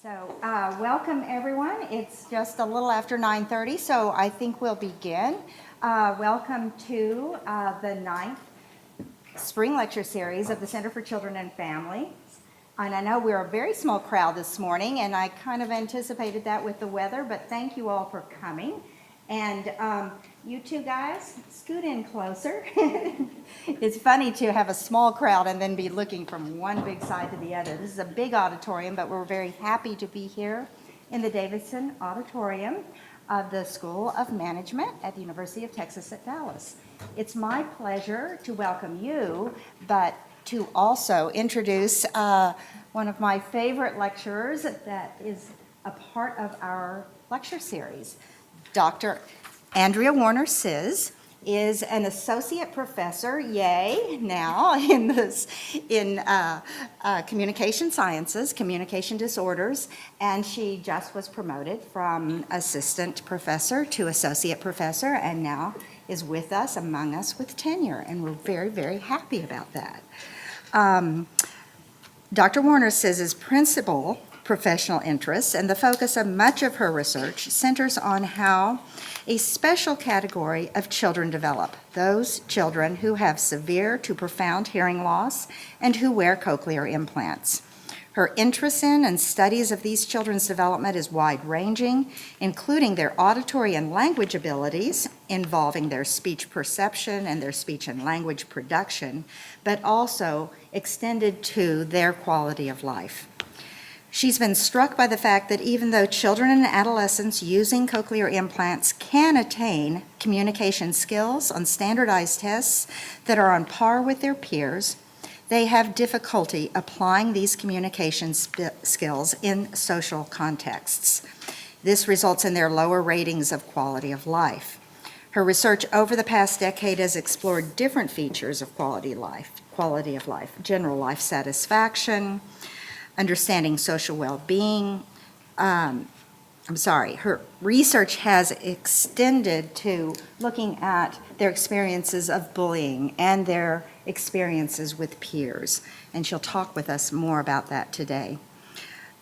So welcome everyone. It's just a little after 9:30, so I think we'll begin. Welcome to the 9th spring lecture series of the Center for Children and Families. And I know we're a very small crowd this morning, and I kind of anticipated that with the weather, but thank you all for coming. And you two guys, scoot in closer. It's funny to have a small crowd and then be looking from one big side to the other. This is a big auditorium, but we're very happy to be here in the Davidson Auditorium of the School of Management at the University of Texas at Dallas. It's my pleasure to welcome you, but to also introduce one of my favorite lecturers that is a part of our lecture series. Dr. Andrea Warner-Czyz is an associate professor, yay, now in communication sciences, communication disorders, and she just was promoted from assistant professor to associate professor, and now is with us, among us, with tenure, and we're very, very happy about that. Dr. Warner-Czyz's principal professional interests and the focus of much of her research centers on how a special category of children develop, those children who have severe to profound hearing loss and who wear cochlear implants. Her interest in and studies of these children's development is wide-ranging, including their auditory and language abilities, involving their speech perception and their speech and language production, but also extended to their quality of life. She's been struck by the fact that even though children and adolescents using cochlear implants can attain communication skills on standardized tests that are on par with their peers, they have difficulty applying these communication skills in social contexts. This results in their lower ratings of quality of life. Her research over the past decade has explored different features of quality of life, general life satisfaction, understanding social well-being. Her research has extended to looking at their experiences of bullying and their experiences with peers, and she'll talk with us more about that today.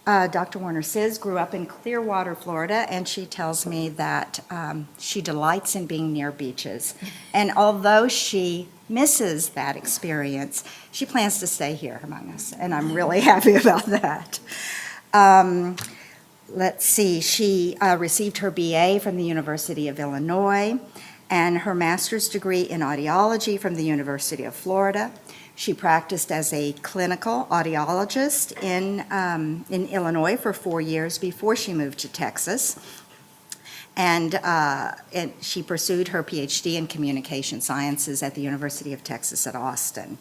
Dr. Warner-Czyz grew up in Clearwater, Florida, and she tells me that she delights in being near beaches. And although she misses that experience, she plans to stay here among us, and I'm really happy about that. Let's see, she received her BA from the University of Illinois and her master's degree in audiology from the University of Florida. She practiced as a clinical audiologist in Illinois for 4 years before she moved to Texas. And she pursued her PhD in communication sciences at the University of Texas at Austin.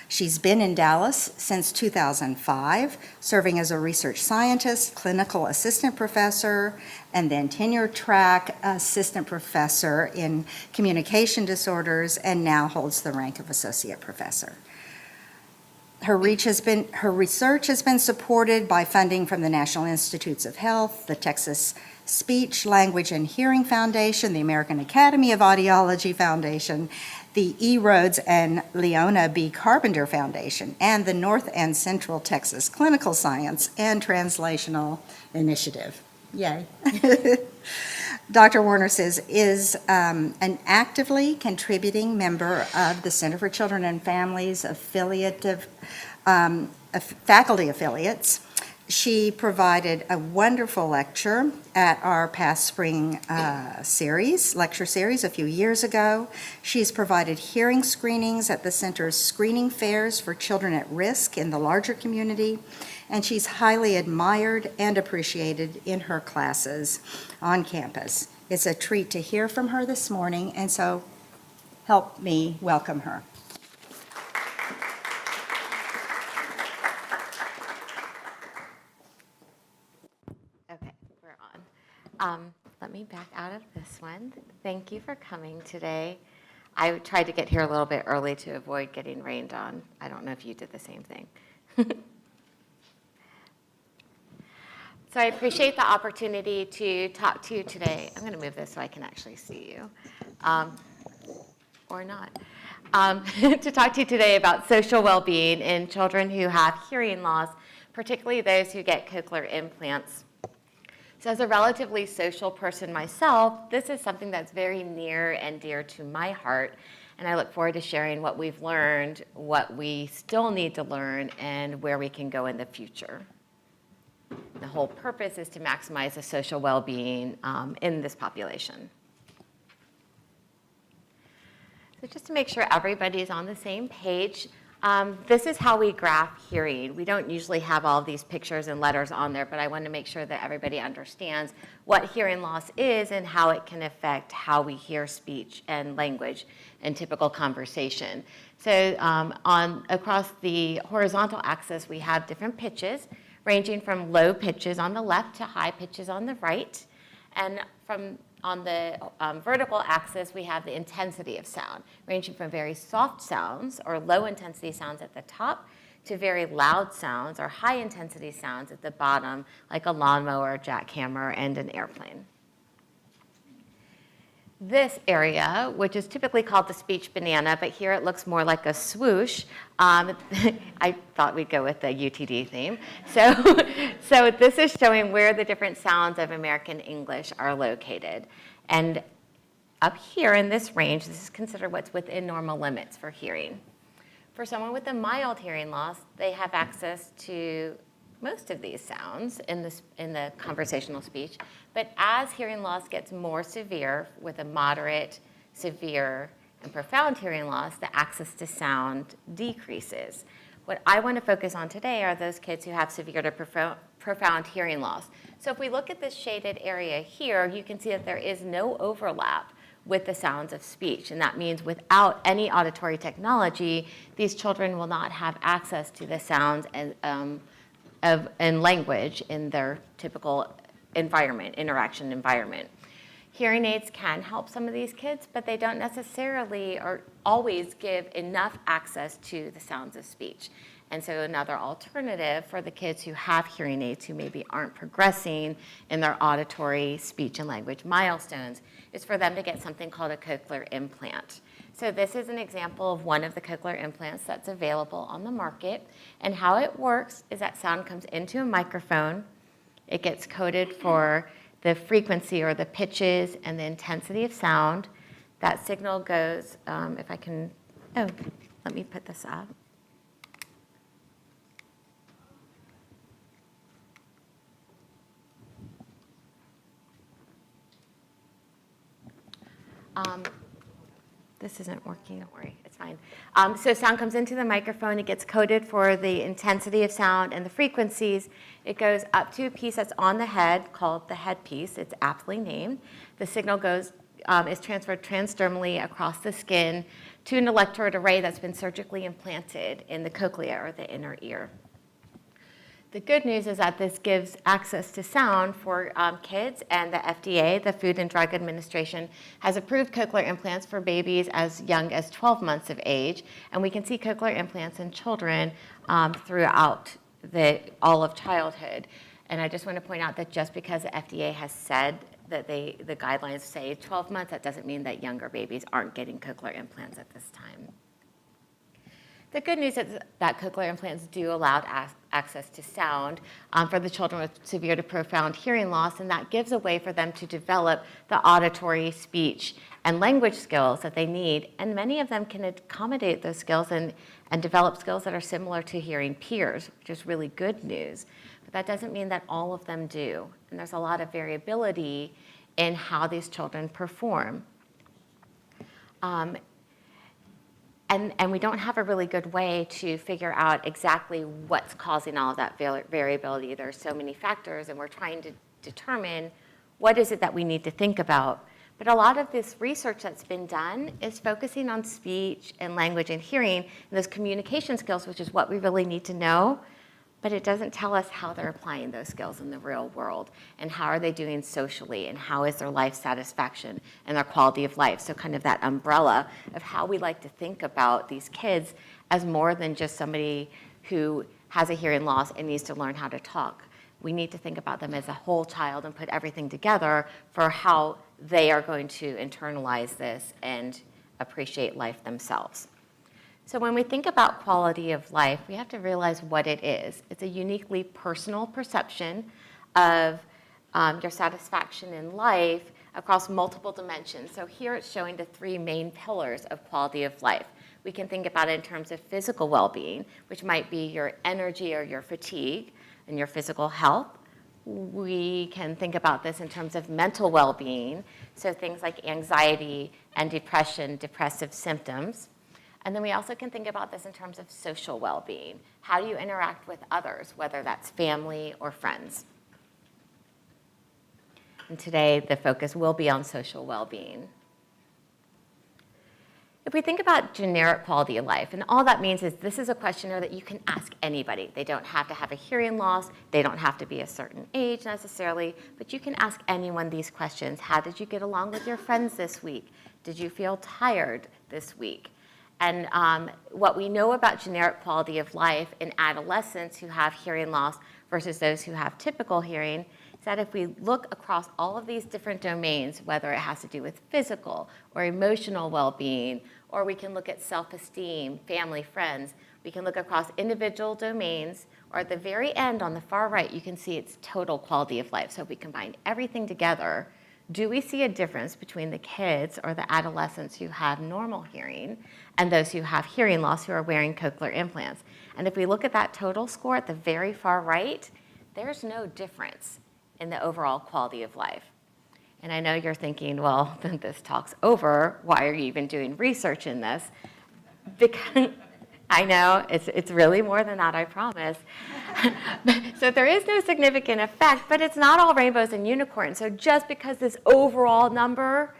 She's been in Dallas since 2005, serving as a research scientist, clinical assistant professor, and then tenure track assistant professor in communication disorders, and now holds the rank of associate professor. Her research has been supported by funding from the National Institutes of Health, the Texas Speech, Language, and Hearing Foundation, the American Academy of Audiology Foundation, the E. Rhodes and Leona B. Carpenter Foundation, and the North and Central Texas Clinical Science and Translational Initiative. Yay. Dr. Warner-Czyz is an actively contributing member of the Center for Children and Families faculty affiliates. She provided a wonderful lecture at our past spring lecture series a few years ago. She's provided hearing screenings at the center's screening fairs for children at risk in the larger community, and she's highly admired and appreciated in her classes on campus. It's a treat to hear from her this morning, and so help me welcome her. Let me back out of this one. Thank you for coming today. I tried to get here a little bit early to avoid getting rained on. I don't know if you did the same thing. So I appreciate the opportunity to talk to you today. I'm going to move this so I can actually see you, or not. To talk to you today about social well-being in children who have hearing loss, particularly those who get cochlear implants. So as a relatively social person myself, this is something that's very near and dear to my heart, and I look forward to sharing what we've learned, what we still need to learn, and where we can go in the future. The whole purpose is to maximize the social well-being in this population. So just to make sure everybody's on the same page, this is how we graph hearing. We don't usually have all of these pictures and letters on there, but I want to make sure that everybody understands what hearing loss is and how it can affect how we hear speech and language in typical conversation. So across the horizontal axis, we have different pitches, ranging from low pitches on the left to high pitches on the right. And on the vertical axis, we have the intensity of sound, ranging from very soft sounds or low intensity sounds at the top to very loud sounds or high intensity sounds at the bottom, like a lawnmower, a jackhammer, and an airplane. This area, which is typically called the speech banana, but here it looks more like a swoosh. I thought we'd go with the UTD theme. So this is showing where the different sounds of American English are located. And up here in this range, this is considered what's within normal limits for hearing. For someone with a mild hearing loss, they have access to most of these sounds in the conversational speech, but as hearing loss gets more severe with a moderate, severe, and profound hearing loss, the access to sound decreases. What I want to focus on today are those kids who have severe to profound hearing loss. So if we look at this shaded area here, you can see that there is no overlap with the sounds of speech, and that means without any auditory technology, these children will not have access to the sounds and language in their typical environment, interaction environment. Hearing aids can help some of these kids, but they don't necessarily or always give enough access to the sounds of speech. And so another alternative for the kids who have hearing aids who maybe aren't progressing in their auditory, speech, and language milestones is for them to get something called a cochlear implant. So this is an example of one of the cochlear implants that's available on the market. And how it works is that sound comes into a microphone. It gets coded for the frequency or the pitches and the intensity of sound. That signal goes, if I can, let me put this up. This isn't working, don't worry, it's fine. So sound comes into the microphone, it gets coded for the intensity of sound and the frequencies. It goes up to a piece that's on the head called the headpiece, it's aptly named. The signal is transferred transdermally across the skin to an electrode array that's been surgically implanted in the cochlea or the inner ear. The good news is that this gives access to sound for kids, and the FDA, the Food and Drug Administration, has approved cochlear implants for babies as young as 12 months of age, and we can see cochlear implants in children throughout all of childhood. And I just want to point out that just because the FDA has said that the guidelines say 12 months, that doesn't mean that younger babies aren't getting cochlear implants at this time. The good news is that cochlear implants do allow access to sound for the children with severe to profound hearing loss, and that gives a way for them to develop the auditory, speech, and language skills that they need, and many of them can accommodate those skills and develop skills that are similar to hearing peers, which is really good news. But that doesn't mean that all of them do, and there's a lot of variability in how these children perform. And we don't have a really good way to figure out exactly what's causing all of that variability. There are so many factors, and we're trying to determine what is it that we need to think about. But a lot of this research that's been done is focusing on speech and language and hearing and those communication skills, which is what we really need to know. But it doesn't tell us how they're applying those skills in the real world, and how are they doing socially, and how is their life satisfaction and their quality of life. So kind of that umbrella of how we like to think about these kids as more than just somebody who has a hearing loss and needs to learn how to talk. We need to think about them as a whole child and put everything together for how they are going to internalize this and appreciate life themselves. So when we think about quality of life, we have to realize what it is. It's a uniquely personal perception of your satisfaction in life across multiple dimensions. So here it's showing the three main pillars of quality of life. We can think about it in terms of physical well-being, which might be your energy or your fatigue and your physical health. We can think about this in terms of mental well-being, so things like anxiety and depression, depressive symptoms. And then we also can think about this in terms of social well-being. How do you interact with others, whether that's family or friends? And today, the focus will be on social well-being. If we think about generic quality of life, and all that means is this is a questionnaire that you can ask anybody. They don't have to have a hearing loss. They don't have to be a certain age necessarily, but you can ask anyone these questions. How did you get along with your friends this week? Did you feel tired this week? And what we know about generic quality of life in adolescents who have hearing loss versus those who have typical hearing is that if we look across all of these different domains, whether it has to do with physical or emotional well-being, or we can look at self-esteem, family, friends, we can look across individual domains, or at the very end on the far right, you can see it's total quality of life. So if we combine everything together, do we see a difference between the kids or the adolescents who have normal hearing and those who have hearing loss who are wearing cochlear implants? And if we look at that total score at the very far right, there's no difference in the overall quality of life. And I know you're thinking, well, then this talk's over. Why are you even doing research in this? Because I know, it's really more than that, I promise. So there is no significant effect, but it's not all rainbows and unicorns. So just because this overall number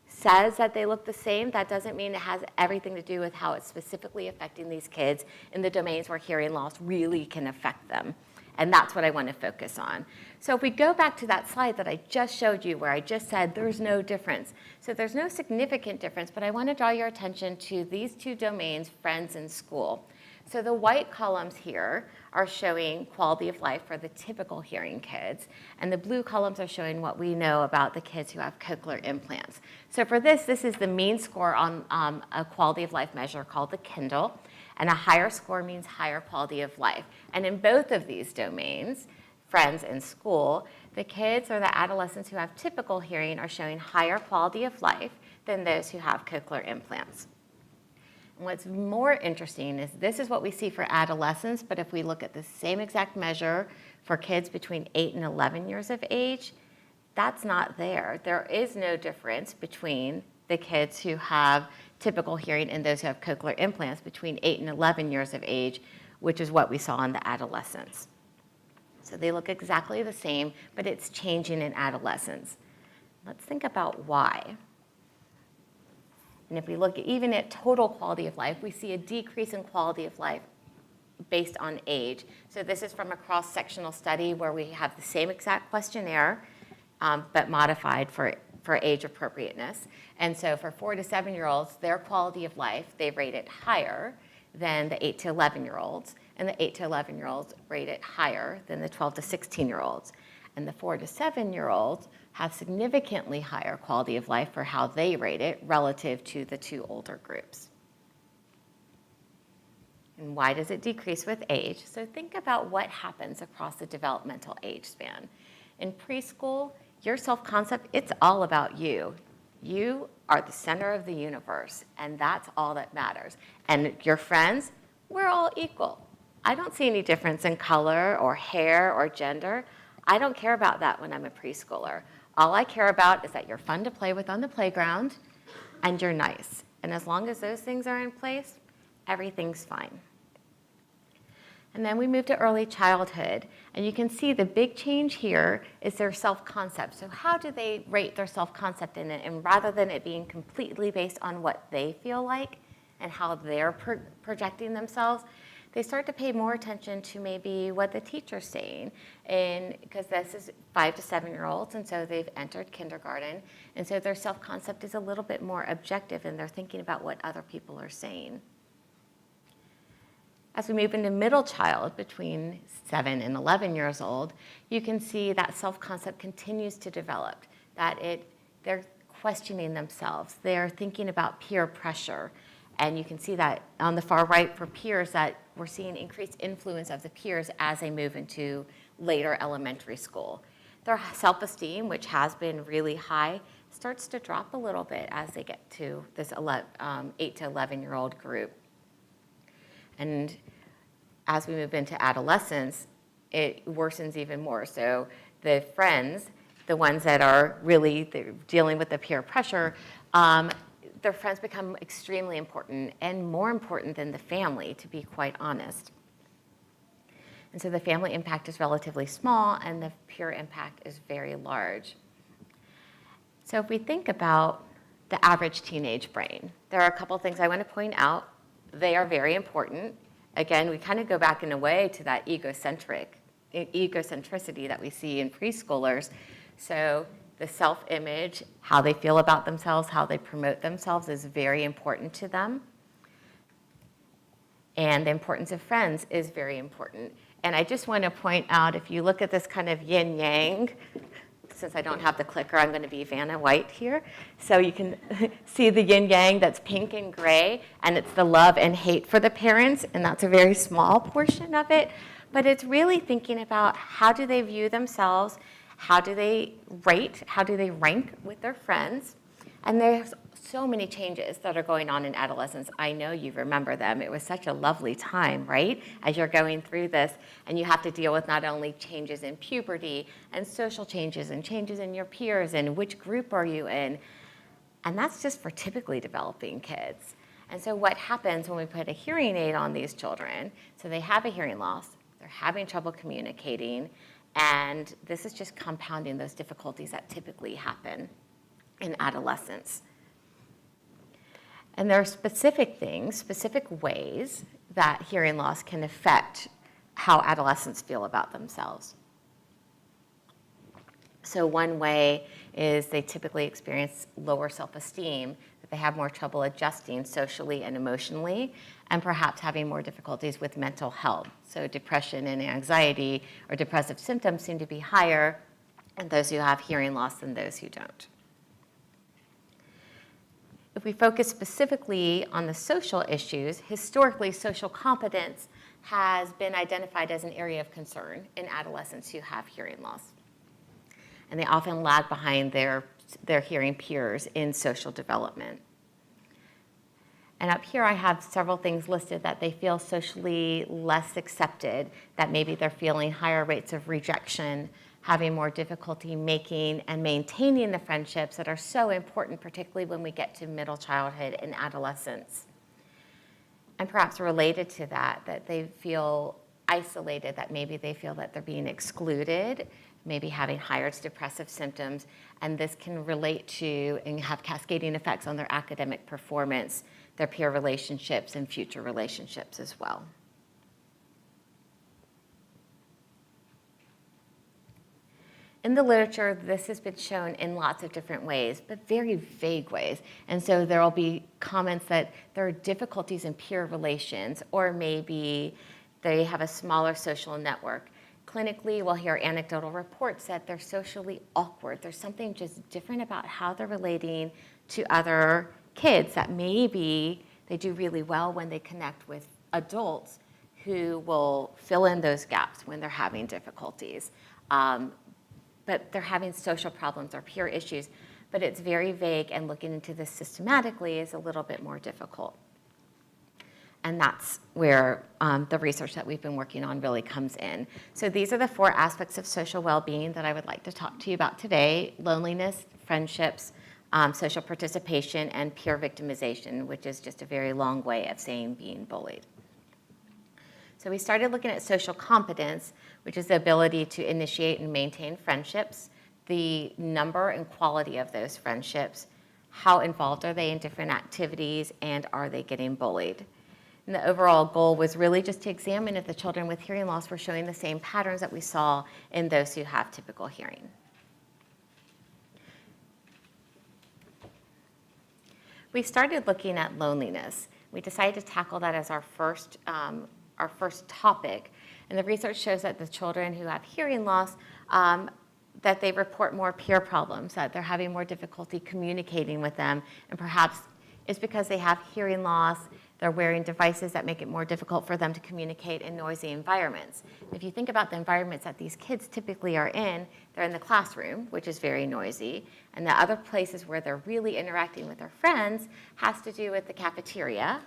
says that they look the same, that doesn't mean it has everything to do with how it's specifically affecting these kids in the domains where hearing loss really can affect them. And that's what I want to focus on. So if we go back to that slide that I just showed you where I just said there's no difference. So there's no significant difference, but I want to draw your attention to these two domains, friends and school. So the white columns here are showing quality of life for the typical hearing kids, and the blue columns are showing what we know about the kids who have cochlear implants. So for this is the mean score on a quality of life measure called the Kindle, and a higher score means higher quality of life. And in both of these domains, friends and school, the kids or the adolescents who have typical hearing are showing higher quality of life than those who have cochlear implants. And what's more interesting is this is what we see for adolescents, but if we look at the same exact measure for kids between 8 and 11 years of age, that's not there. There is no difference between the kids who have typical hearing and those who have cochlear implants between 8 and 11 years of age, which is what we saw in the adolescents. So they look exactly the same, but it's changing in adolescents. Let's think about why. And if we look even at total quality of life, we see a decrease in quality of life based on age. So this is from a cross-sectional study where we have the same exact questionnaire, but modified for age appropriateness. And so for 4 to 7-year-olds, their quality of life, they rate it higher than the 8 to 11-year-olds, and the 8 to 11-year-olds rate it higher than the 12 to 16-year-olds. And the 4 to 7-year-olds have significantly higher quality of life for how they rate it relative to the two older groups. And why does it decrease with age? So think about what happens across the developmental age span. In preschool, your self-concept, it's all about you. You are the center of the universe, and that's all that matters. And your friends, we're all equal. I don't see any difference in color or hair or gender. I don't care about that when I'm a preschooler. All I care about is that you're fun to play with on the playground and you're nice. And as long as those things are in place, everything's fine. And then we move to early childhood, and you can see the big change here is their self-concept. So how do they rate their self-concept in it? And rather than it being completely based on what they feel like and how they're projecting themselves, they start to pay more attention to maybe what the teacher's saying, and because this is 5 to 7-year-olds, and so they've entered kindergarten, and so their self-concept is a little bit more objective, and they're thinking about what other people are saying. As we move into middle child, between 7 and 11 years old, you can see that self-concept continues to develop, that they're questioning themselves, they're thinking about peer pressure, And you can see that on the far right for peers that we're seeing increased influence of the peers as they move into later elementary school. Their self-esteem, which has been really high, starts to drop a little bit as they get to this 8 to 11-year-old group. And as we move into adolescence, it worsens even more. So the friends, the ones that are really dealing with the peer pressure, their friends become extremely important and more important than the family, to be quite honest. And so the family impact is relatively small and the peer impact is very large. So if we think about the average teenage brain, there are a couple things I want to point out. They are very important. Again, we kind of go back in a way to that egocentricity that we see in preschoolers. So the self-image, how they feel about themselves, how they promote themselves is very important to them. And the importance of friends is very important. And I just want to point out, if you look at this kind of yin-yang, since I don't have the clicker, I'm going to be Vanna White here. So you can see the yin-yang that's pink and gray, and it's the love and hate for the parents, and that's a very small portion of it. But it's really thinking about how do they view themselves, how do they rate, how do they rank with their friends. And there's so many changes that are going on in adolescence. I know you remember them. It was such a lovely time, right? As you're going through this, and you have to deal with not only changes in puberty and social changes and changes in your peers and which group are you in. And that's just for typically developing kids. And so what happens when we put a hearing aid on these children, so they have a hearing loss, they're having trouble communicating, and this is just compounding those difficulties that typically happen in adolescence. And there are specific things, specific ways that hearing loss can affect how adolescents feel about themselves. So one way is they typically experience lower self-esteem, that they have more trouble adjusting socially and emotionally, and perhaps having more difficulties with mental health. So depression and anxiety or depressive symptoms seem to be higher in those who have hearing loss than those who don't. If we focus specifically on the social issues, historically social competence has been identified as an area of concern in adolescents who have hearing loss. And they often lag behind their hearing peers in social development. And up here I have several things listed that they feel socially less accepted, that maybe they're feeling higher rates of rejection, having more difficulty making and maintaining the friendships that are so important, particularly when we get to middle childhood and adolescence. And perhaps related to that, that they feel isolated, that maybe they feel that they're being excluded, maybe having higher depressive symptoms, and this can relate to and have cascading effects on their academic performance, their peer relationships, and future relationships as well. In the literature, this has been shown in lots of different ways, but very vague ways. And so there will be comments that there are difficulties in peer relations, or maybe they have a smaller social network. Clinically, we'll hear anecdotal reports that they're socially awkward. There's something just different about how they're relating to other kids, that maybe they do really well when they connect with adults who will fill in those gaps when they're having difficulties. But they're having social problems or peer issues, but it's very vague, and looking into this systematically is a little bit more difficult. And that's where the research that we've been working on really comes in. So these are the 4 aspects of social well-being that I would like to talk to you about today: loneliness, friendships, social participation, and peer victimization, which is just a very long way of saying being bullied. So we started looking at social competence, which is the ability to initiate and maintain friendships, the number and quality of those friendships, how involved are they in different activities, and are they getting bullied. And the overall goal was really just to examine if the children with hearing loss were showing the same patterns that we saw in those who have typical hearing. We started looking at loneliness. We decided to tackle that as our first topic. And the research shows that the children who have hearing loss, that they report more peer problems, that they're having more difficulty communicating with them, and perhaps is because they have hearing loss. They're wearing devices that make it more difficult for them to communicate in noisy environments. If you think about the environments that these kids typically are in, they're in the classroom, which is very noisy, and the other places where they're really interacting with their friends has to do with the cafeteria,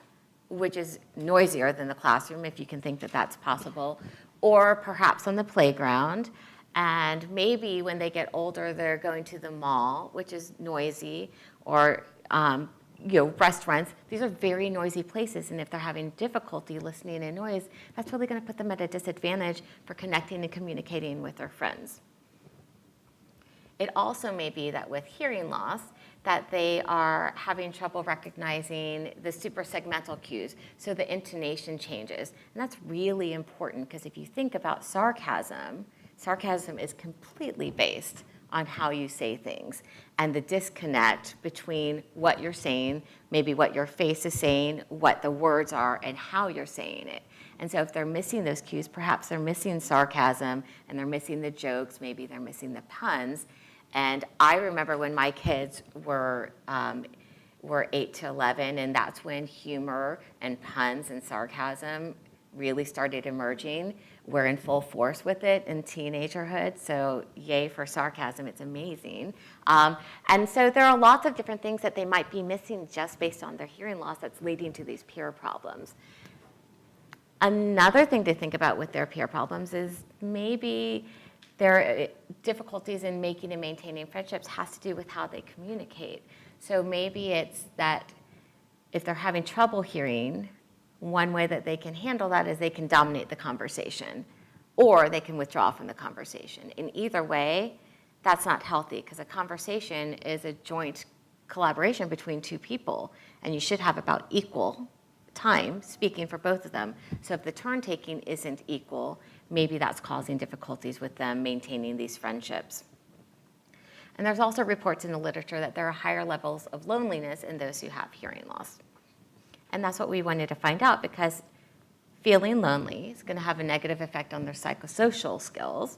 which is noisier than the classroom, if you can think that that's possible, or perhaps on the playground. And maybe when they get older, they're going to the mall, which is noisy, or restaurants. These are very noisy places, and if they're having difficulty listening in noise, that's really going to put them at a disadvantage for connecting and communicating with their friends. It also may be that with hearing loss, that they are having trouble recognizing the suprasegmental cues, so the intonation changes. And that's really important because if you think about sarcasm is completely based on how you say things, and the disconnect between what you're saying, maybe what your face is saying, what the words are, and how you're saying it. And so if they're missing those cues, perhaps they're missing sarcasm, and they're missing the jokes, maybe they're missing the puns. And I remember when my kids were 8 to 11, and that's when humor and puns and sarcasm really started emerging. We're in full force with it in teenagerhood, so yay for sarcasm, it's amazing. And so there are lots of different things that they might be missing just based on their hearing loss that's leading to these peer problems. Another thing to think about with their peer problems is maybe their difficulties in making and maintaining friendships has to do with how they communicate. So maybe it's that if they're having trouble hearing, one way that they can handle that is they can dominate the conversation, or they can withdraw from the conversation. In either way, that's not healthy, because a conversation is a joint collaboration between two people, and you should have about equal time speaking for both of them. So if the turn taking isn't equal, maybe that's causing difficulties with them maintaining these friendships. And there's also reports in the literature that there are higher levels of loneliness in those who have hearing loss. And that's what we wanted to find out, because feeling lonely is going to have a negative effect on their psychosocial skills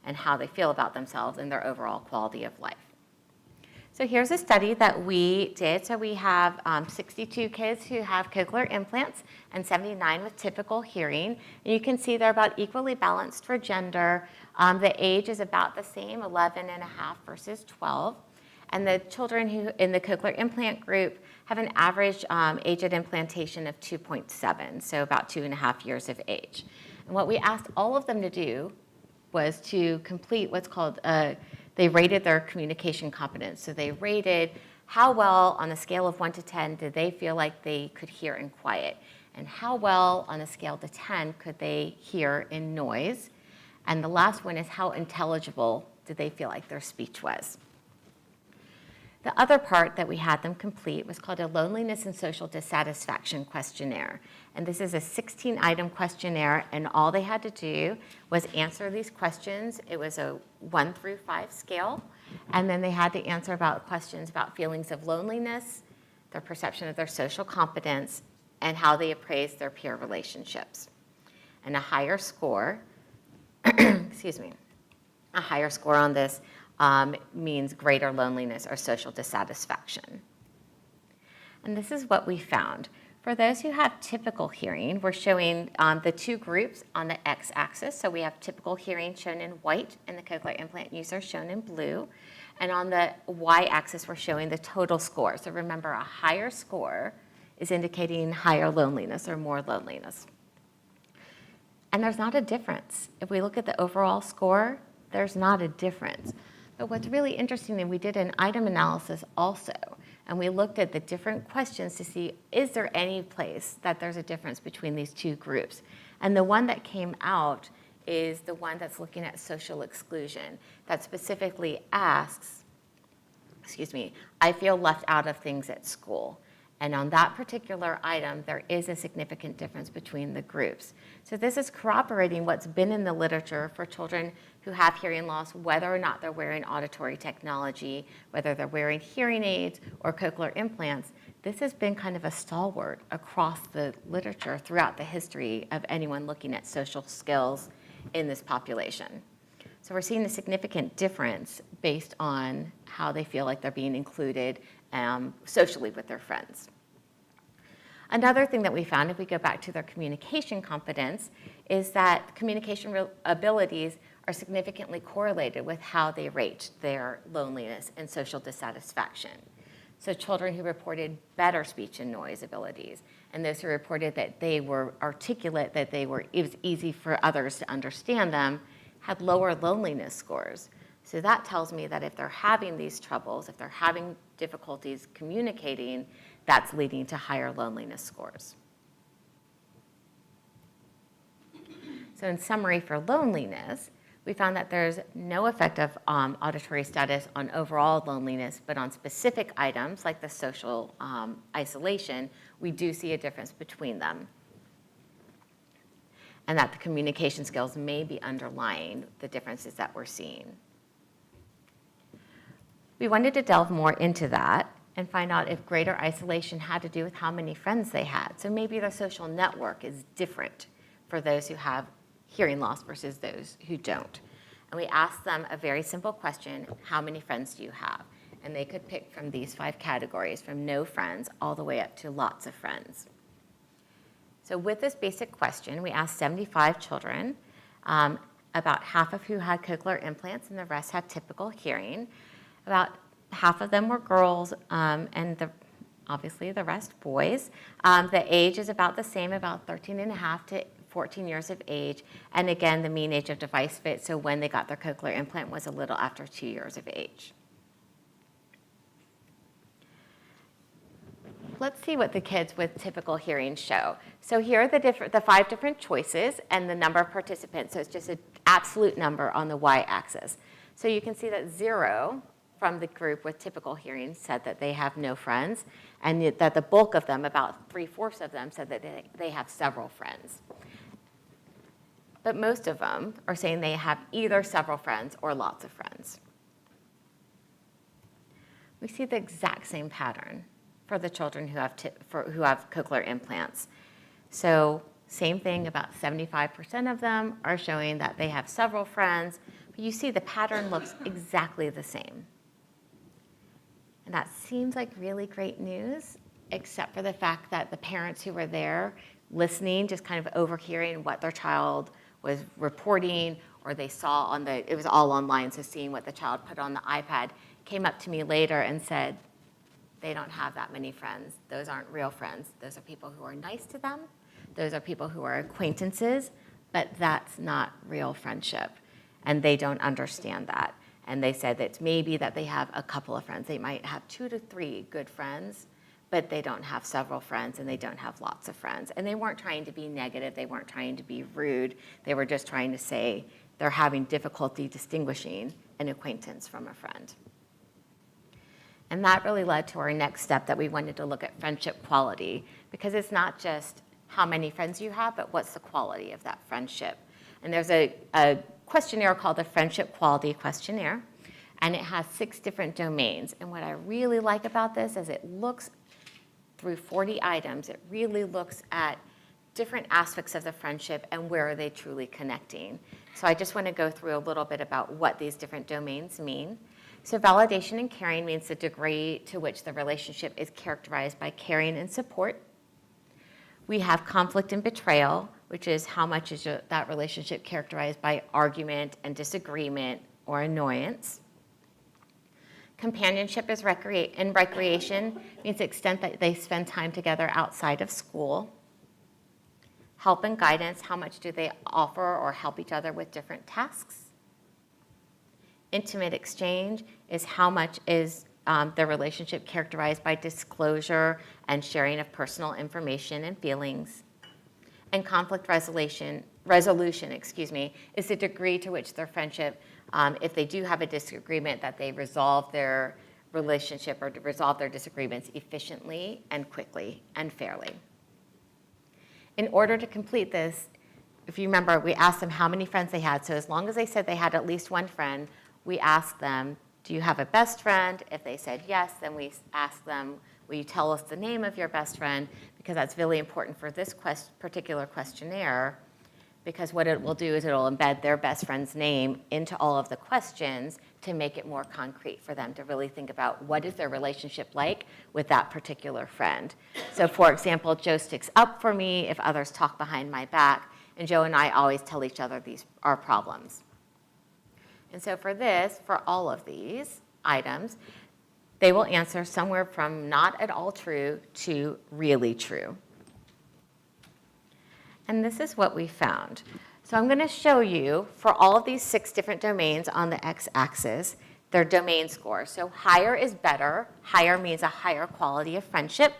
and how they feel about themselves and their overall quality of life. So here's a study that we did. So we have 62 kids who have cochlear implants and 79 with typical hearing. And you can see they're about equally balanced for gender. The age is about the same, 11 and a half versus 12. And the children who in the cochlear implant group have an average age at implantation of 2.7, so about 2.5 years of age. And what we asked all of them to do was to complete what's called, they rated their communication competence. So they rated how well on a scale of 1 to 10 did they feel like they could hear in quiet, and how well on a scale to 10 could they hear in noise. And the last one is how intelligible did they feel like their speech was. The other part that we had them complete was called a loneliness and social dissatisfaction questionnaire. And this is a 16-item questionnaire, and all they had to do was answer these questions. It was a 1 through 5 scale. And then they had to answer about questions about feelings of loneliness, their perception of their social competence, and how they appraised their peer relationships. And a higher score, a higher score on this means greater loneliness or social dissatisfaction. And this is what we found. For those who have typical hearing, we're showing the two groups on the x-axis. So we have typical hearing shown in white and the cochlear implant user shown in blue. And on the y-axis, we're showing the total score. So remember, a higher score is indicating higher loneliness or more loneliness. And there's not a difference. If we look at the overall score, there's not a difference. But what's really interesting, and we did an item analysis also, and we looked at the different questions to see, is there any place that there's a difference between these two groups? And the one that came out is the one that's looking at social exclusion, that specifically asks, I feel left out of things at school. And on that particular item, there is a significant difference between the groups. So this is corroborating what's been in the literature for children who have hearing loss, whether or not they're wearing auditory technology, whether they're wearing hearing aids or cochlear implants. This has been kind of a stalwart across the literature throughout the history of anyone looking at social skills in this population. So we're seeing a significant difference based on how they feel like they're being included socially with their friends. Another thing that we found, if we go back to their communication competence, is that communication abilities are significantly correlated with how they rate their loneliness and social dissatisfaction. So children who reported better speech and noise abilities, and those who reported that they were articulate, that it was easy for others to understand them, had lower loneliness scores. So that tells me that if they're having these troubles, if they're having difficulties communicating, that's leading to higher loneliness scores. So in summary for loneliness, we found that there's no effect of auditory status on overall loneliness, but on specific items like the social isolation, we do see a difference between them. And that the communication skills may be underlying the differences that we're seeing. We wanted to delve more into that and find out if greater isolation had to do with how many friends they had. So maybe the social network is different for those who have hearing loss versus those who don't. And we asked them a very simple question, how many friends do you have? And they could pick from these 5 categories, from no friends all the way up to lots of friends. So with this basic question, we asked 75 children, about half of who had cochlear implants and the rest had typical hearing. About half of them were girls, and obviously the rest boys. The age is about the same, about 13 and a half to 14 years of age. And again, the mean age of device fit, so when they got their cochlear implant was a little after 2 years of age. Let's see what the kids with typical hearing show. So here are the 5 different choices and the number of participants. So it's just an absolute number on the y-axis. So you can see that 0 from the group with typical hearing said that they have no friends, and that the bulk of them, about 3/4 of them, said that they have several friends. But most of them are saying they have either several friends or lots of friends. We see the exact same pattern for the children who have cochlear implants. So same thing, about 75% of them are showing that they have several friends, but you see the pattern looks exactly the same. And that seems like really great news, except for the fact that the parents who were there listening, just kind of overhearing what their child was reporting, or they saw it was all online, so seeing what the child put on the iPad, came up to me later and said, they don't have that many friends. Those aren't real friends. Those are people who are nice to them. Those are people who are acquaintances, but that's not real friendship. And they don't understand that. And they said that maybe that they have a couple of friends. They might have 2 to 3 good friends, but they don't have several friends and they don't have lots of friends. And they weren't trying to be negative. They weren't trying to be rude. They were just trying to say they're having difficulty distinguishing an acquaintance from a friend. And that really led to our next step, that we wanted to look at friendship quality, because it's not just how many friends you have, but what's the quality of that friendship. And there's a questionnaire called the Friendship Quality Questionnaire, and it has 6 different domains. And what I really like about this is it looks through 40 items. It really looks at different aspects of the friendship and where are they truly connecting. So I just want to go through a little bit about what these different domains mean. So validation and caring means the degree to which the relationship is characterized by caring and support. We have conflict and betrayal, which is how much is that relationship characterized by argument and disagreement or annoyance. Companionship is recreation means the extent that they spend time together outside of school. Help and guidance, how much do they offer or help each other with different tasks. Intimate exchange is how much is their relationship characterized by disclosure and sharing of personal information and feelings. And conflict resolution, is the degree to which their friendship, if they do have a disagreement, that they resolve their relationship or resolve their disagreements efficiently and quickly and fairly. In order to complete this, if you remember, we asked them how many friends they had. So as long as they said they had at least one friend, we asked them, do you have a best friend? If they said yes, then we asked them, will you tell us the name of your best friend? Because that's really important for this particular questionnaire, because what it will do is it'll embed their best friend's name into all of the questions to make it more concrete for them to really think about what is their relationship like with that particular friend. So for example, Joe sticks up for me if others talk behind my back, and Joe and I always tell each other these are problems. And so for this, for all of these items, they will answer somewhere from not at all true to really true. And this is what we found. So I'm going to show you, for all of these 6 different domains on the x-axis, their domain score. So higher is better. Higher means a higher quality of friendship.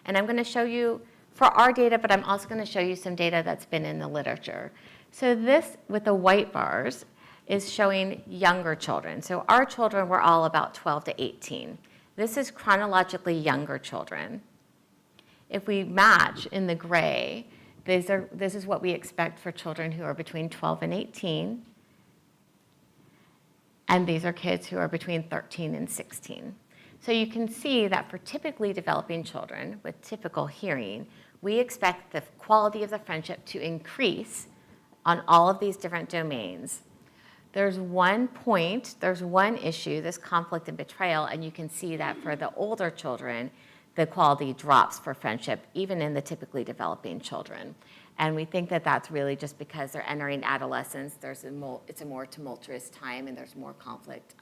And I'm going to show you for our data, but I'm also going to show you some data that's been in the literature. So this, with the white bars, is showing younger children. So our children were all about 12 to 18. This is chronologically younger children. If we match in the gray, this is what we expect for children who are between 12 and 18. And these are kids who are between 13 and 16. So you can see that for typically developing children with typical hearing, we expect the quality of the friendship to increase on all of these different domains. There's one point, there's one issue, this conflict and betrayal, and you can see that for the older children, the quality drops for friendship, even in the typically developing children. And we think that that's really just because they're entering adolescence. It's a more tumultuous time, and there's more conflict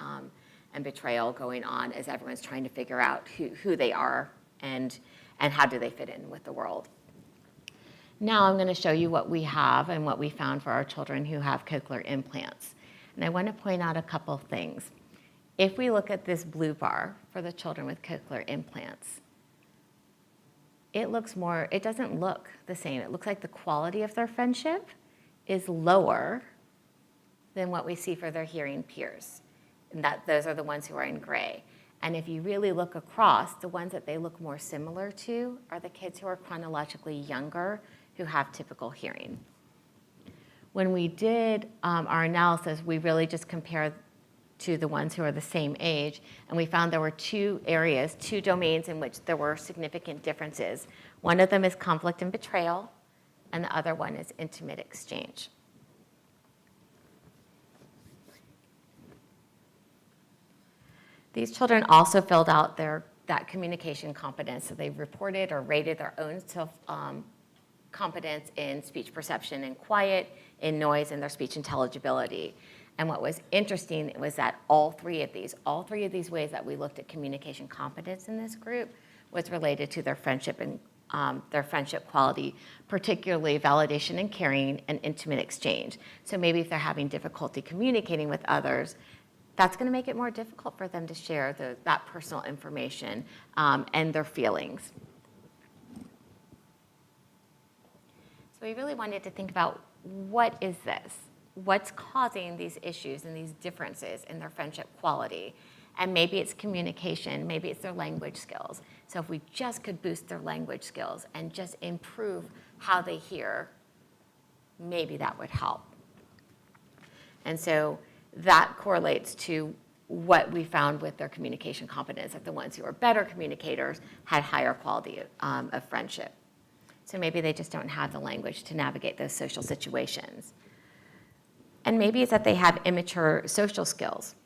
and betrayal going on as everyone's trying to figure out who they are and how do they fit in with the world. Now I'm going to show you what we have and what we found for our children who have cochlear implants. And I want to point out a couple things. If we look at this blue bar for the children with cochlear implants, it doesn't look the same. It looks like the quality of their friendship is lower than what we see for their hearing peers. And those are the ones who are in gray. And if you really look across, the ones that they look more similar to are the kids who are chronologically younger who have typical hearing. When we did our analysis, we really just compared to the ones who are the same age, and we found there were 2 areas, 2 domains in which there were significant differences. One of them is conflict and betrayal, and the other one is intimate exchange. These children also filled out that communication competence, so they reported or rated their own competence in speech perception and quiet, in noise, and their speech intelligibility. And what was interesting was that all three of these ways that we looked at communication competence in this group was related to their friendship and their friendship quality, particularly validation and caring and intimate exchange. So maybe if they're having difficulty communicating with others, that's going to make it more difficult for them to share that personal information and their feelings. So we really wanted to think about, what is this? What's causing these issues and these differences in their friendship quality? And maybe it's communication, maybe it's their language skills. So if we just could boost their language skills and just improve how they hear, maybe that would help. And so that correlates to what we found with their communication competence, that the ones who are better communicators had higher quality of friendship. So maybe they just don't have the language to navigate those social situations. And maybe it's that they have immature social skills.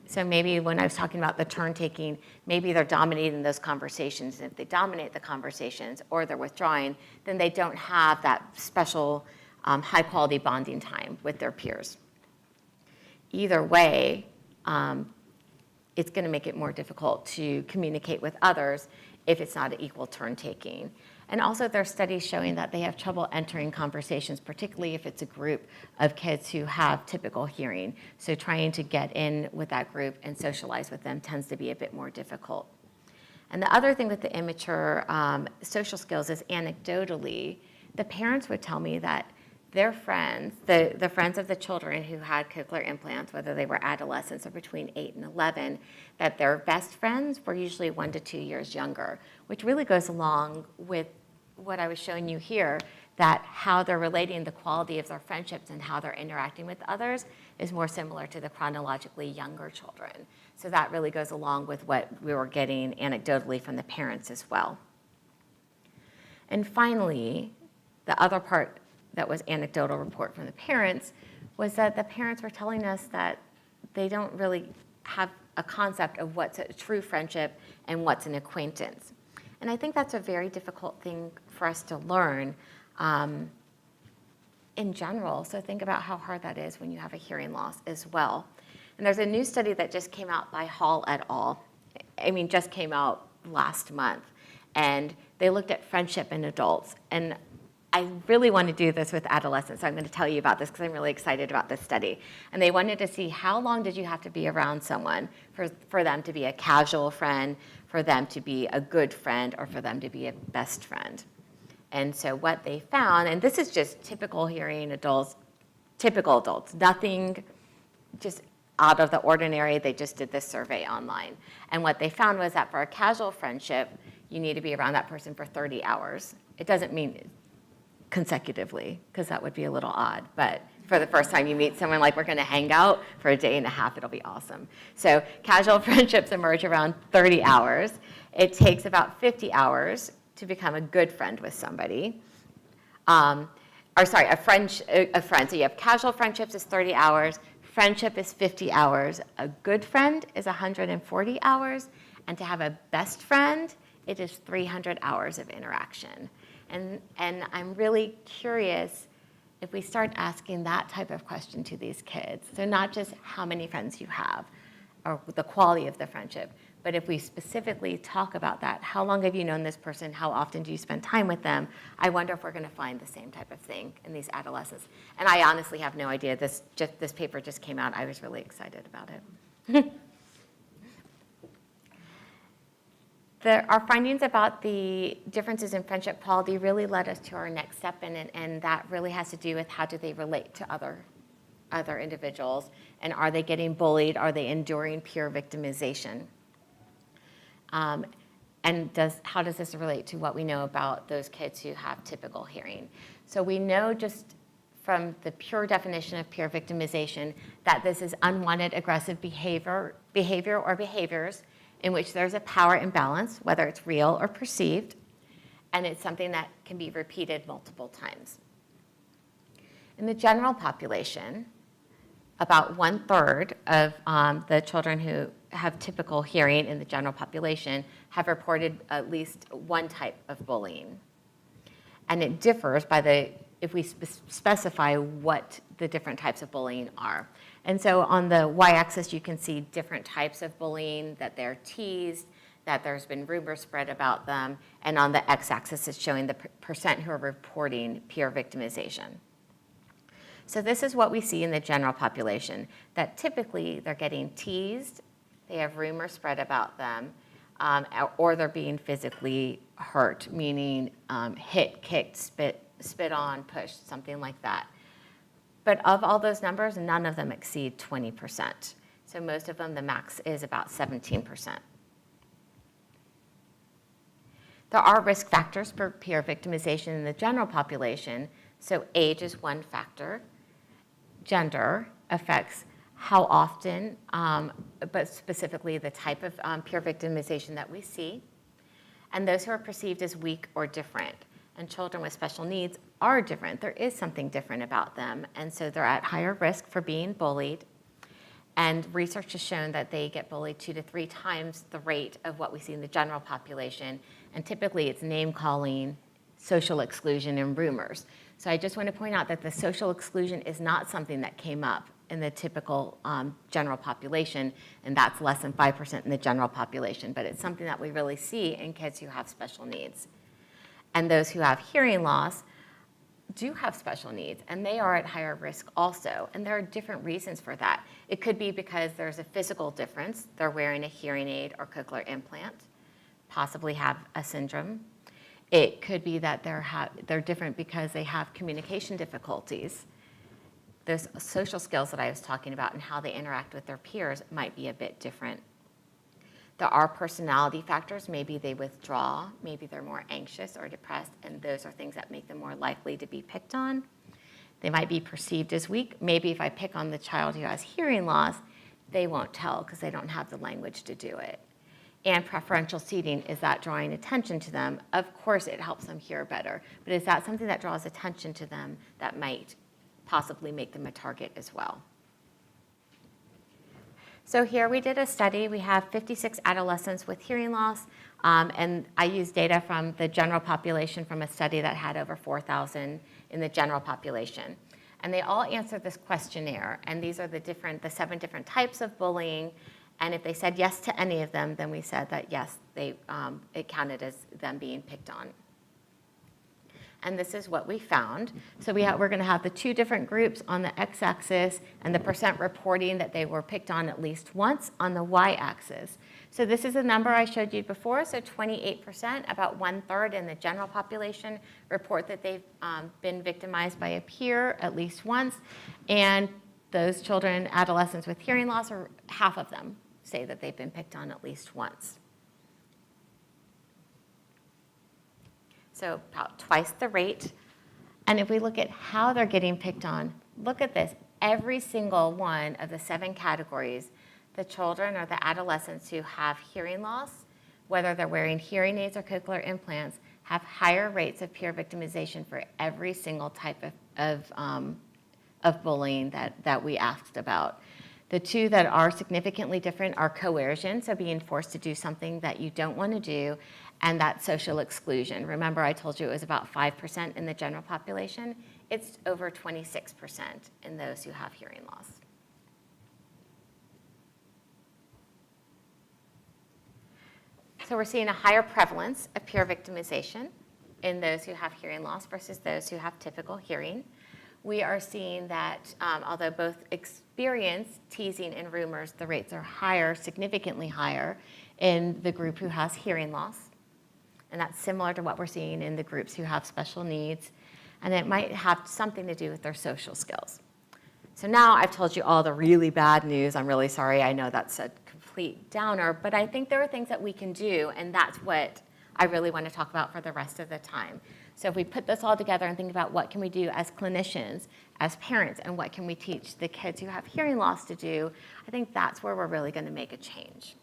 So maybe when I was talking about the turn taking, maybe they're dominating those conversations. And if they dominate the conversations or they're withdrawing, then they don't have that special high quality bonding time with their peers. Either way, it's going to make it more difficult to communicate with others if it's not an equal turn taking. And also there are studies showing that they have trouble entering conversations, particularly if it's a group of kids who have typical hearing. So trying to get in with that group and socialize with them tends to be a bit more difficult. And the other thing with the immature social skills is, anecdotally, the parents would tell me that their friends, the friends of the children who had cochlear implants, whether they were adolescents or between 8 and 11, that their best friends were usually 1 to 2 years younger, which really goes along with what I was showing you here, that how they're relating the quality of their friendships and how they're interacting with others is more similar to the chronologically younger children. So that really goes along with what we were getting anecdotally from the parents as well. And finally, the other part that was anecdotal report from the parents was that the parents were telling us that they don't really have a concept of what's a true friendship and what's an acquaintance. And I think that's a very difficult thing for us to learn in general. So think about how hard that is when you have a hearing loss as well. And there's a new study that just came out by Hall et al. Just came out last month. And they looked at friendship in adults. And I really want to do this with adolescents, so I'm going to tell you about this because I'm really excited about this study. And they wanted to see how long did you have to be around someone for them to be a casual friend, for them to be a good friend, or for them to be a best friend. And so what they found, and this is just typical hearing adults, typical adults, nothing just out of the ordinary. They just did this survey online. And what they found was that for a casual friendship, you need to be around that person for 30 hours. It doesn't mean consecutively, because that would be a little odd. But for the first time you meet someone, like we're going to hang out for a day and a half, it'll be awesome. So casual friendships emerge around 30 hours. It takes about 50 hours to become a good friend with somebody. A friend. So you have casual friendships is 30 hours. Friendship is 50 hours. A good friend is 140 hours. And to have a best friend, it is 300 hours of interaction. And I'm really curious if we start asking that type of question to these kids. So not just how many friends you have or the quality of the friendship, but if we specifically talk about that, how long have you known this person? How often do you spend time with them? I wonder if we're going to find the same type of thing in these adolescents. And I honestly have no idea. This paper just came out. I was really excited about it. Our findings about the differences in friendship quality really led us to our next step, and that really has to do with how do they relate to other individuals, and are they getting bullied? Are they enduring peer victimization? And how does this relate to what we know about those kids who have typical hearing? So we know just from the pure definition of peer victimization that this is unwanted aggressive behavior or behaviors in which there's a power imbalance, whether it's real or perceived, and it's something that can be repeated multiple times. In the general population, about 1/3 of the children who have typical hearing in the general population have reported at least one type of bullying. And it differs if we specify what the different types of bullying are. And so on the y-axis, you can see different types of bullying, that they're teased, that there's been rumors spread about them, and on the x-axis, it's showing the percent who are reporting peer victimization. So this is what we see in the general population, that typically they're getting teased, they have rumors spread about them, or they're being physically hurt, meaning hit, kicked, spit on, pushed, something like that. But of all those numbers, none of them exceed 20%. So most of them, the max is about 17%. There are risk factors for peer victimization in the general population. So age is one factor. Gender affects how often, but specifically the type of peer victimization that we see. And those who are perceived as weak or different. And children with special needs are different. There is something different about them, and so they're at higher risk for being bullied. And research has shown that they get bullied 2 to 3 times the rate of what we see in the general population, and typically it's name-calling, social exclusion, and rumors. So I just want to point out that the social exclusion is not something that came up in the typical general population, and that's less than 5% in the general population, but it's something that we really see in kids who have special needs. And those who have hearing loss do have special needs, and they are at higher risk also. And there are different reasons for that. It could be because there's a physical difference. They're wearing a hearing aid or cochlear implant, possibly have a syndrome. It could be that they're different because they have communication difficulties. Those social skills that I was talking about and how they interact with their peers might be a bit different. There are personality factors. Maybe they withdraw, maybe they're more anxious or depressed, and those are things that make them more likely to be picked on. They might be perceived as weak. Maybe if I pick on the child who has hearing loss, they won't tell because they don't have the language to do it. And preferential seating, is that drawing attention to them? Of course it helps them hear better, but is that something that draws attention to them that might possibly make them a target as well? So here we did a study. We have 56 adolescents with hearing loss, and I used data from the general population from a study that had over 4,000 in the general population. And they all answered this questionnaire, and these are the 7 different types of bullying. And if they said yes to any of them, then we said that yes, it counted as them being picked on. And this is what we found. So we're going to have the 2 different groups on the x-axis and the percent reporting that they were picked on at least once on the y-axis. So this is a number I showed you before. So 28%, about 1/3 in the general population, report that they've been victimized by a peer at least once. And those children, adolescents with hearing loss, or half of them say that they've been picked on at least once. So about twice the rate. And if we look at how they're getting picked on, look at this. Every single one of the 7 categories, the children or the adolescents who have hearing loss, whether they're wearing hearing aids or cochlear implants, have higher rates of peer victimization for every single type of bullying that we asked about. The 2 that are significantly different are coercion, so being forced to do something that you don't want to do, and that social exclusion. Remember, I told you it was about 5% in the general population. It's over 26% in those who have hearing loss. So we're seeing a higher prevalence of peer victimization in those who have hearing loss versus those who have typical hearing. We are seeing that although both experience teasing and rumors, the rates are higher, significantly higher, in the group who has hearing loss. And that's similar to what we're seeing in the groups who have special needs. And it might have something to do with their social skills. So now I've told you all the really bad news. I'm really sorry. I know that's a complete downer, but I think there are things that we can do, and that's what I really want to talk about for the rest of the time. So if we put this all together and think about what can we do as clinicians, as parents, and what can we teach the kids who have hearing loss to do, I think that's where we're really going to make a change.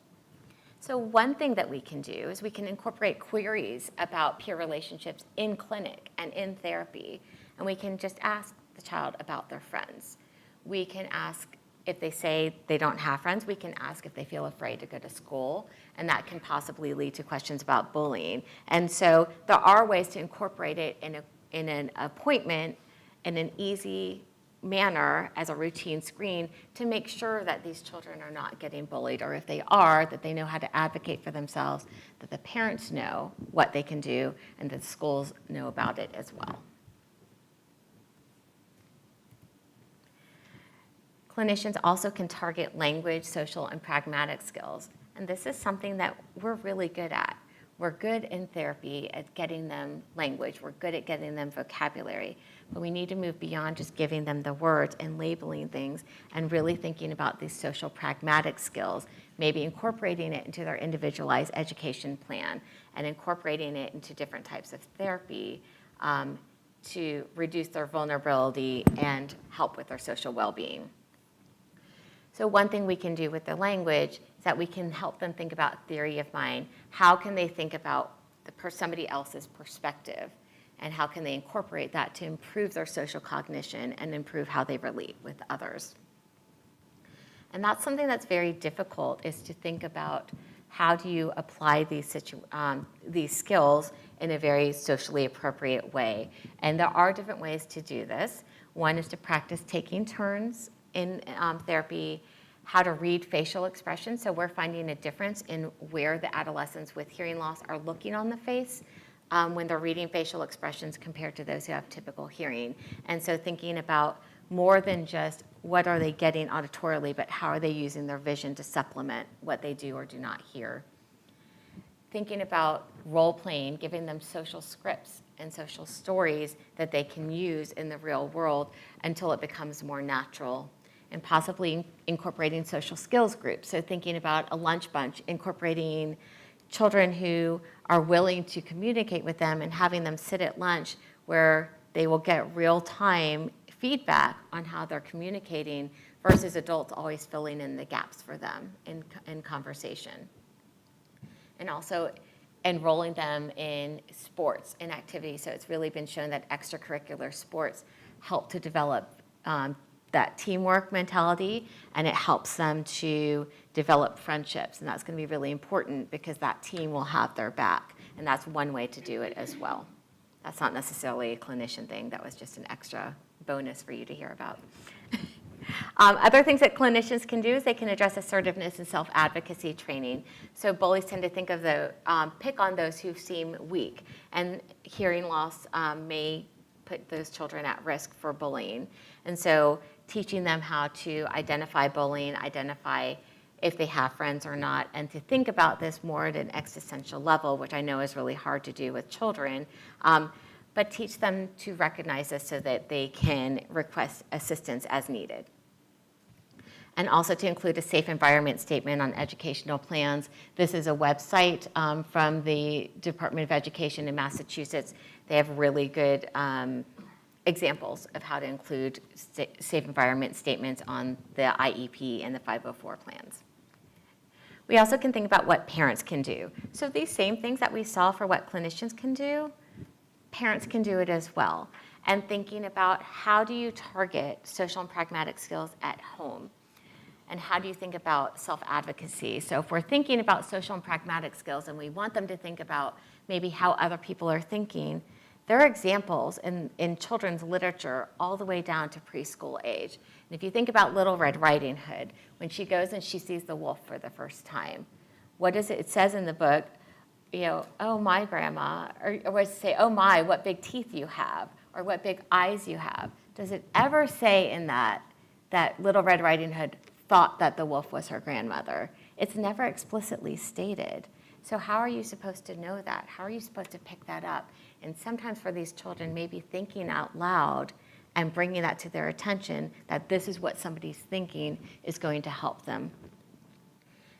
So one thing that we can do is we can incorporate queries about peer relationships in clinic and in therapy, and we can just ask the child about their friends. We can ask if they say they don't have friends, we can ask if they feel afraid to go to school, and that can possibly lead to questions about bullying. And so there are ways to incorporate it in an appointment in an easy manner as a routine screen to make sure that these children are not getting bullied, or if they are, that they know how to advocate for themselves, that the parents know what they can do, and that schools know about it as well. Clinicians also can target language, social, and pragmatic skills. And this is something that we're really good at. We're good in therapy at getting them language. We're good at getting them vocabulary. But we need to move beyond just giving them the words and labeling things and really thinking about these social pragmatic skills, maybe incorporating it into their individualized education plan and incorporating it into different types of therapy to reduce their vulnerability and help with their social well-being. So one thing we can do with the language is that we can help them think about theory of mind. How can they think about somebody else's perspective? And how can they incorporate that to improve their social cognition and improve how they relate with others? And that's something that's very difficult, is to think about how do you apply these skills in a very socially appropriate way. And there are different ways to do this. One is to practice taking turns in therapy, how to read facial expressions. So we're finding a difference in where the adolescents with hearing loss are looking on the face when they're reading facial expressions compared to those who have typical hearing. And so thinking about more than just what are they getting auditorily, but how are they using their vision to supplement what they do or do not hear. Thinking about role playing, giving them social scripts and social stories that they can use in the real world until it becomes more natural. And possibly incorporating social skills groups. So thinking about a lunch bunch, incorporating children who are willing to communicate with them and having them sit at lunch where they will get real-time feedback on how they're communicating versus adults always filling in the gaps for them in conversation. and also enrolling them in sports and activities. So it's really been shown that extracurricular sports help to develop that teamwork mentality, and it helps them to develop friendships. And that's going to be really important because that team will have their back. And that's one way to do it as well. That's not necessarily a clinician thing. That was just an extra bonus for you to hear about. Other things that clinicians can do is they can address assertiveness and self-advocacy training. So bullies tend to think of pick on those who seem weak. And hearing loss may put those children at risk for bullying. And so teaching them how to identify bullying, identify if they have friends or not, and to think about this more at an existential level, which I know is really hard to do with children, but teach them to recognize this so that they can request assistance as needed. And also to include a safe environment statement on educational plans. This is a website from the Department of Education in Massachusetts. They have really good examples of how to include safe environment statements on the IEP and the 504 plans. We also can think about what parents can do. So these same things that we saw for what clinicians can do, parents can do it as well. And thinking about how do you target social and pragmatic skills at home? And how do you think about self-advocacy? So if we're thinking about social and pragmatic skills and we want them to think about maybe how other people are thinking, there are examples in children's literature all the way down to preschool age. And if you think about Little Red Riding Hood, when she goes and she sees the wolf for the first time, what is it? It says in the book, oh my grandma, or what does it say? Oh my, what big teeth you have, or what big eyes you have. Does it ever say in that Little Red Riding Hood thought that the wolf was her grandmother? It's never explicitly stated. So how are you supposed to know that? How are you supposed to pick that up? And sometimes for these children, maybe thinking out loud and bringing that to their attention, that this is what somebody's thinking, is going to help them.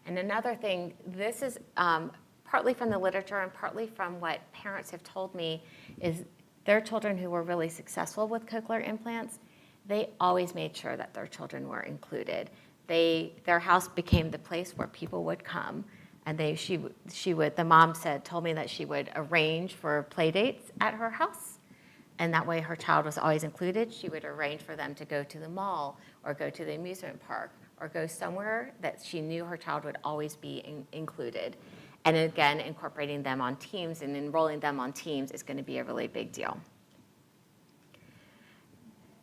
And another thing, this is partly from the literature and partly from what parents have told me, is their children who were really successful with cochlear implants, they always made sure that their children were included. Their house became the place where people would come. And the mom told me that she would arrange for play dates at her house. And that way her child was always included. She would arrange for them to go to the mall or go to the amusement park or go somewhere that she knew her child would always be included. And again, incorporating them on teams and enrolling them on teams is going to be a really big deal.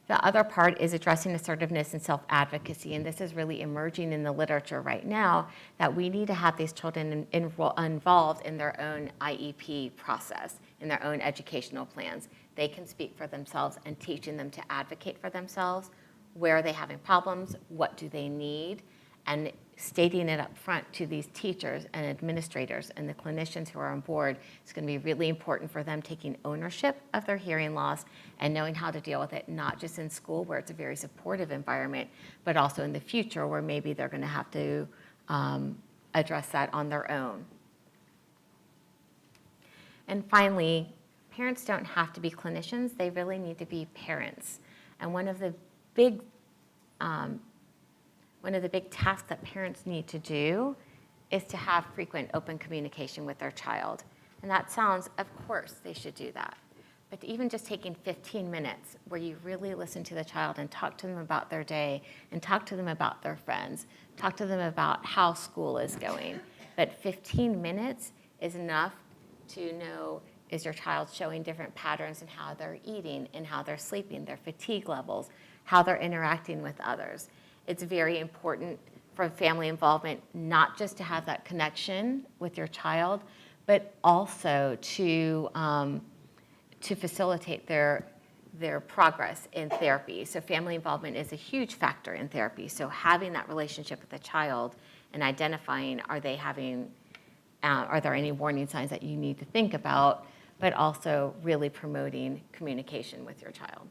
The other part is addressing assertiveness and self-advocacy, and this is really emerging in the literature right now, that we need to have these children involved in their own IEP process, in their own educational plans. They can speak for themselves, and teaching them to advocate for themselves. Where are they having problems? What do they need? And stating it up front to these teachers and administrators and the clinicians who are on board is going to be really important for them taking ownership of their hearing loss and knowing how to deal with it, not just in school where it's a very supportive environment, but also in the future where maybe they're going to have to address that on their own. And finally, parents don't have to be clinicians. They really need to be parents. And one of the big tasks that parents need to do is to have frequent open communication with their child. And that sounds, of course, they should do that. But even just taking 15 minutes where you really listen to the child and talk to them about their day and talk to them about their friends, talk to them about how school is going. But 15 minutes is enough to know, is your child showing different patterns in how they're eating and how they're sleeping, their fatigue levels, how they're interacting with others. It's very important for family involvement, not just to have that connection with your child, but also to facilitate their progress in therapy. So family involvement is a huge factor in therapy. So having that relationship with the child and identifying, are there any warning signs that you need to think about, but also really promoting communication with your child.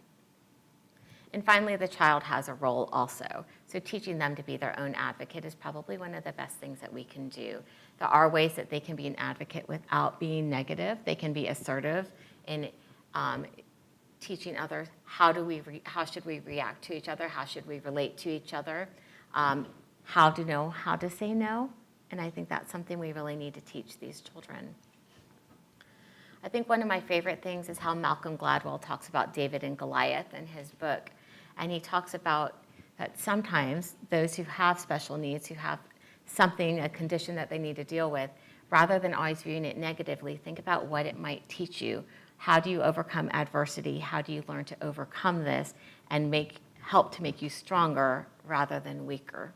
And finally, the child has a role also. So teaching them to be their own advocate is probably one of the best things that we can do. There are ways that they can be an advocate without being negative. They can be assertive in teaching others how should we react to each other, how should we relate to each other, how to know how to say no And I think that's something we really need to teach these children. I think one of my favorite things is how Malcolm Gladwell talks about David and Goliath in his book. And he talks about that sometimes those who have special needs, who have something, a condition that they need to deal with, rather than always viewing it negatively, think about what it might teach you. How do you overcome adversity? How do you learn to overcome this and help to make you stronger rather than weaker?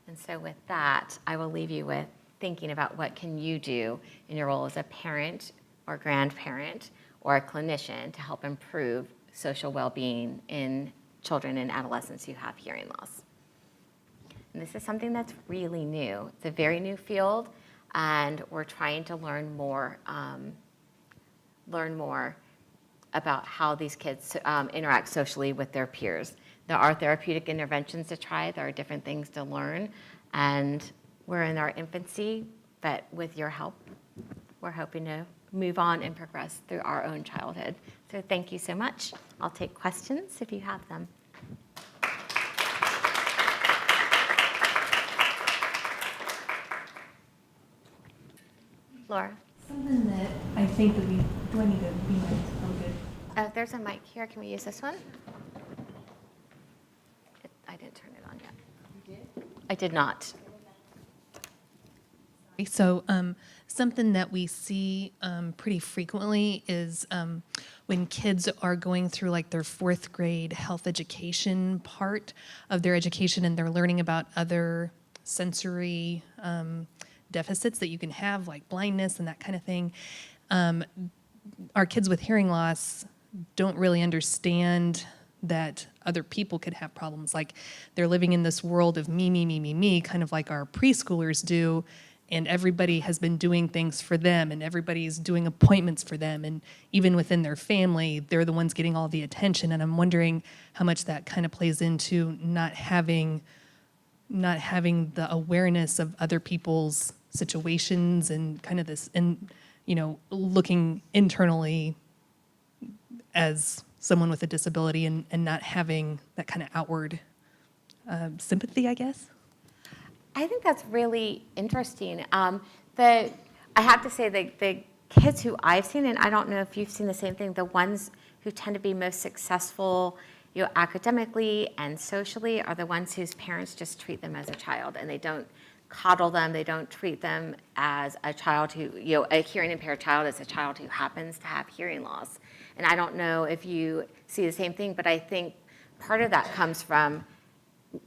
And so with that, I will leave you with thinking about what can you do in your role as a parent or grandparent or a clinician to help improve social well-being in children and adolescents who have hearing loss. And this is something that's really new. It's a very new field, and we're trying to learn more about how these kids interact socially with their peers. There are therapeutic interventions to try. There are different things to learn, and we're in our infancy, but with your help, we're hoping to move on and progress through our own childhood. So thank you so much. I'll take questions if you have them. Laura. Something that I think that do I need to be like, oh good. There's a mic here. Can we use this one? I didn't turn it on yet. You did? I did not. So something that we see pretty frequently is when kids are going through like their 4th grade health education part of their education, and they're learning about other sensory deficits that you can have, like blindness and that kind of thing. Our kids with hearing loss don't really understand that other people could have problems. Like they're living in this world of me, kind of like our preschoolers do, and everybody has been doing things for them, and everybody's doing appointments for them, and even within their family, they're the ones getting all the attention. And I'm wondering how much that kind of plays into not having the awareness of other people's situations and kind of this, and looking internally as someone with a disability, and not having that kind of outward sympathy, I guess. I think that's really interesting. I have to say the kids who I've seen, and I don't know if you've seen the same thing, the ones who tend to be most successful, academically and socially, are the ones whose parents just treat them as a child, and they don't coddle them. They don't treat them as a child who, a hearing impaired child is a child who happens to have hearing loss. And I don't know if you see the same thing, but I think part of that comes from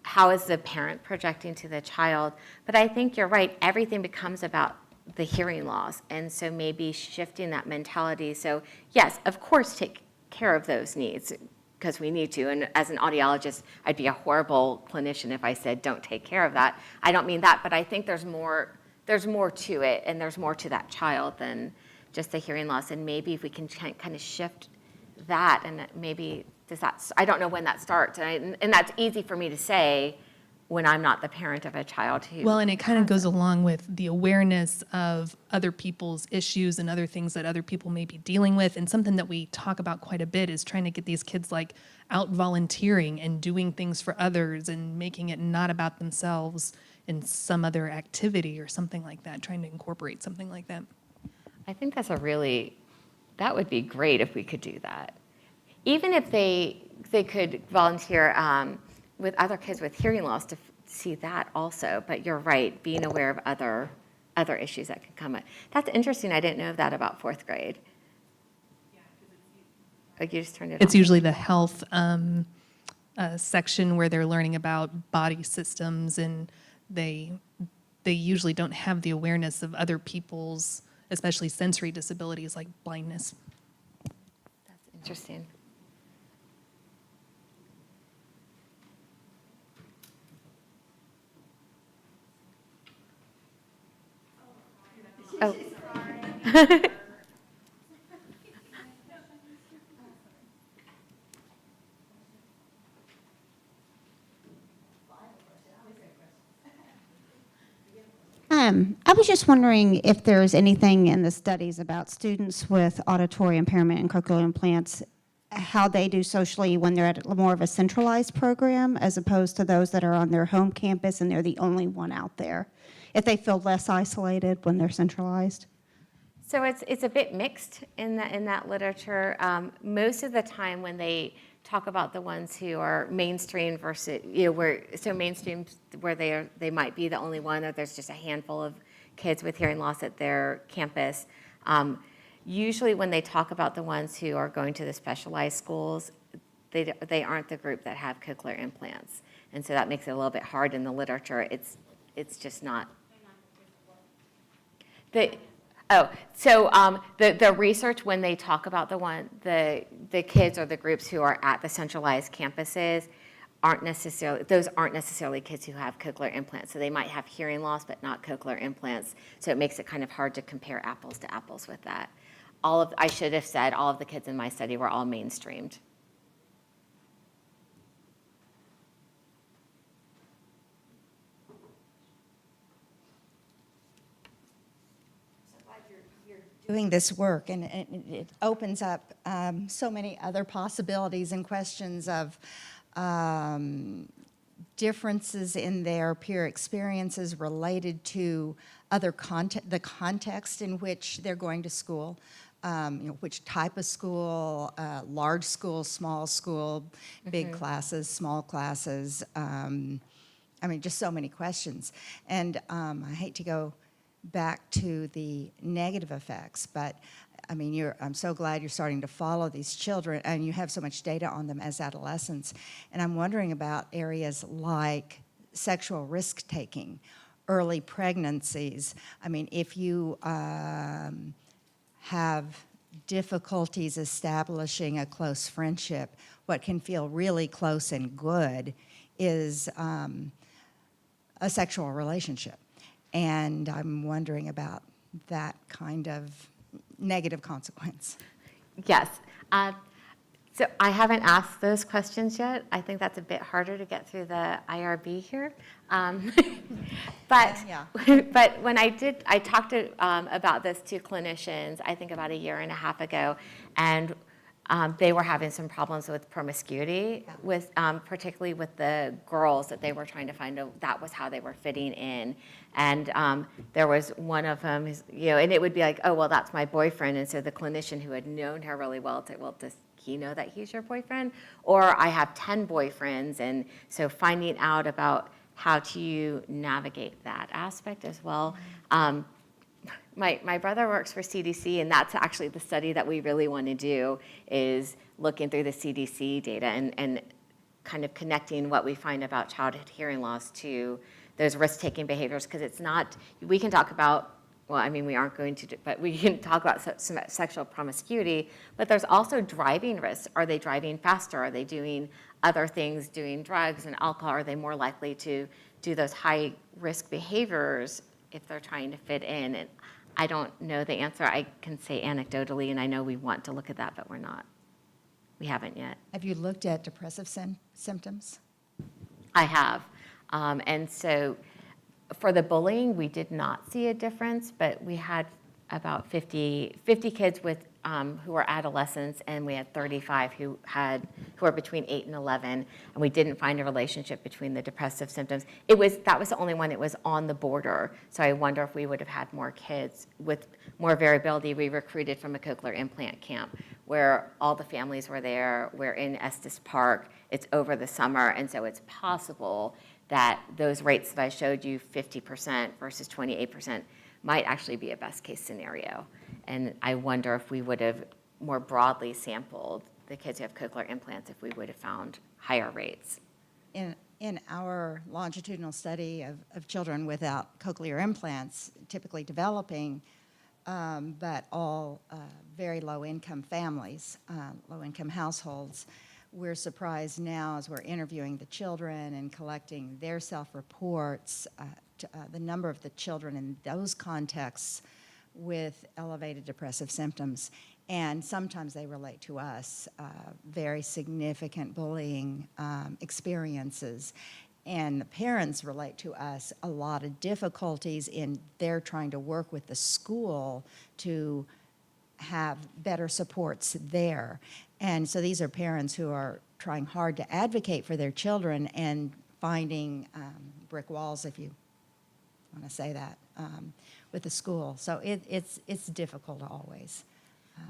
how is the parent projecting to the child. But I think you're right, everything becomes about the hearing loss, and so maybe shifting that mentality. So yes, of course, take care of those needs, because we need to. And as an audiologist, I'd be a horrible clinician if I said, don't take care of that. I don't mean that, but I think there's more to it, and there's more to that child than just the hearing loss. And maybe if we can kind of shift that, and maybe I don't know when that starts. And that's easy for me to say when I'm not the parent of a child who... Well, and it kind of goes along with the awareness of other people's issues and other things that other people may be dealing with. And something that we talk about quite a bit is trying to get these kids like out volunteering and doing things for others and making it not about themselves in some other activity or something like that, trying to incorporate something like that. I think that would be great if we could do that. Even if they could volunteer with other kids with hearing loss to see that also. But you're right, being aware of other issues that can come up. That's interesting. I didn't know that about 4th grade. Oh, you just turned it on. It's usually the health section where they're learning about body systems, and they usually don't have the awareness of other people's, especially sensory disabilities like blindness. That's interesting. Oh. I was just wondering if there's anything in the studies about students with auditory impairment and cochlear implants how they do socially when they're at more of a centralized program as opposed to those that are on their home campus and they're the only one out there? If they feel less isolated when they're centralized? So it's a bit mixed in that literature. Most of the time when they talk about the ones who are mainstream versus, mainstream where they might be the only one, or there's just a handful of kids with hearing loss at their campus. Usually when they talk about the ones who are going to the specialized schools, they aren't the group that have cochlear implants. And so that makes it a little bit hard in the literature. It's just not. The research when they talk about the kids or the groups who are at the centralized campuses aren't necessarily kids who have cochlear implants. So they might have hearing loss but not cochlear implants. So it makes it kind of hard to compare apples to apples with that. I should have said all of the kids in my study were all mainstreamed. Doing this work, and it opens up so many other possibilities and questions of differences in their peer experiences related to the context in which they're going to school, which type of school, large school, small school, big classes, small classes. Just so many questions. And I hate to go back to the negative effects, but I'm so glad you're starting to follow these children and you have so much data on them as adolescents. And I'm wondering about areas like sexual risk-taking, early pregnancies. If you have difficulties establishing a close friendship, what can feel really close and good is a sexual relationship. And I'm wondering about that kind of negative consequence. Yes. So I haven't asked those questions yet. I think that's a bit harder to get through the IRB here. But when I talked about this to clinicians, I think about a year and a half ago, and they were having some problems with promiscuity, particularly with the girls that they were trying to find out. That was how they were fitting in. And there was one of them, and it would be like, oh, well, that's my boyfriend. And so the clinician who had known her really well would say, well, does he know that he's your boyfriend? Or I have 10 boyfriends. And so finding out about how to navigate that aspect as well. My brother works for CDC, and that's actually the study that we really want to do, is looking through the CDC data and kind of connecting what we find about childhood hearing loss to those risk-taking behaviors, because it's not, we can talk about, we aren't going to, but we can talk about sexual promiscuity, but there's also driving risks. Are they driving faster? Are they doing other things, doing drugs and alcohol? Are they more likely to do those high-risk behaviors if they're trying to fit in? And I don't know the answer. I can say anecdotally, and I know we want to look at that, but we haven't yet. Have you looked at depressive symptoms? I have. And so for the bullying, we did not see a difference, but we had about 50 kids with who were adolescents, and we had 35 who were between 8 and 11, and we didn't find a relationship between the depressive symptoms. That was the only one. It was on the border, so I wonder if we would have had more kids with more variability. We recruited from a cochlear implant camp where all the families were there. We're in Estes Park. It's over the summer, and so it's possible that those rates that I showed you, 50% versus 28%, might actually be a best case scenario. And I wonder if we would have more broadly sampled the kids who have cochlear implants, if we would have found higher rates. In our longitudinal study of children without cochlear implants, typically developing, but all very low-income families, low-income households, we're surprised now as we're interviewing the children and collecting their self-reports, the number of the children in those contexts with elevated depressive symptoms. And sometimes they relate to us, very significant bullying experiences. And the parents relate to us a lot of difficulties in their trying to work with the school to have better supports there. And so these are parents who are trying hard to advocate for their children and finding brick walls, if you want to say that, with the school. So it's difficult always.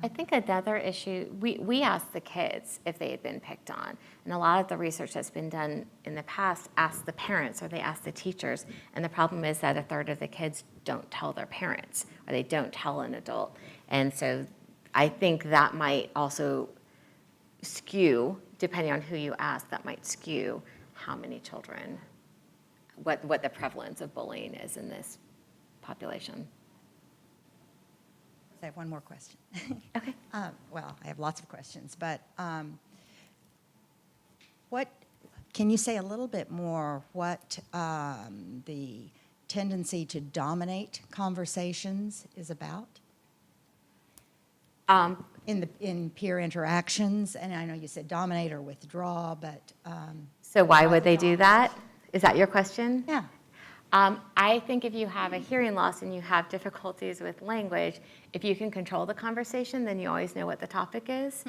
I think another issue, we asked the kids if they had been picked on. And a lot of the research that's been done in the past asked the parents or they asked the teachers. And the problem is that a third of the kids don't tell their parents or they don't tell an adult. And so I think that might also skew, depending on who you ask, that might skew how many children, what the prevalence of bullying is in this population. I have one more question. Okay. Well, I have lots of questions, but what can you say a little bit more what the tendency to dominate conversations is about in peer interactions? And I know you said dominate or withdraw, but So why would they do that? Is that your question? yeah. I think if you have a hearing loss and you have difficulties with language, if you can control the conversation, then you always know what the topic is.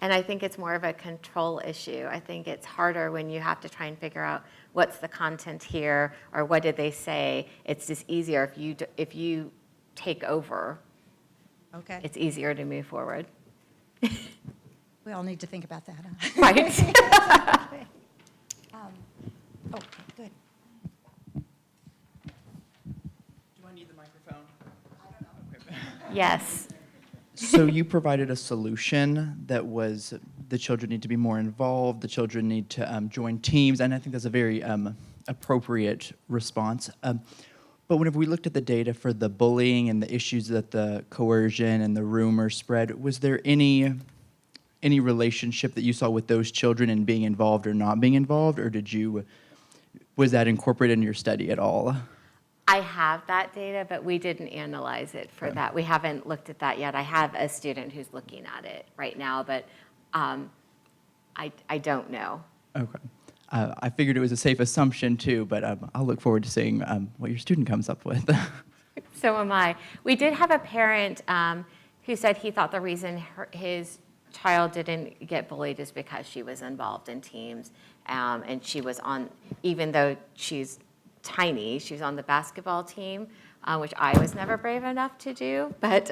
And I think it's more of a control issue. I think it's harder when you have to try and figure out what's the content here or what did they say. It's just easier if you take over. Okay. It's easier to move forward. We all need to think about that, huh? Right. Okay, good. Do I need the microphone? Yes. So you provided a solution that was the children need to be more involved, the children need to join teams, and I think that's a very appropriate response. But whenever we looked at the data for the bullying and the issues that the coercion and the rumor spread, was there any relationship that you saw with those children in being involved or not being involved, or was that incorporated in your study at all? I have that data, but we didn't analyze it for that. We haven't looked at that yet. I have a student who's looking at it right now, but I don't know. Okay. I figured it was a safe assumption too, but I'll look forward to seeing what your student comes up with. So am I. We did have a parent who said he thought the reason his child didn't get bullied is because she was involved in teams, and she was on, even though she's tiny, she was on the basketball team, which I was never brave enough to do, but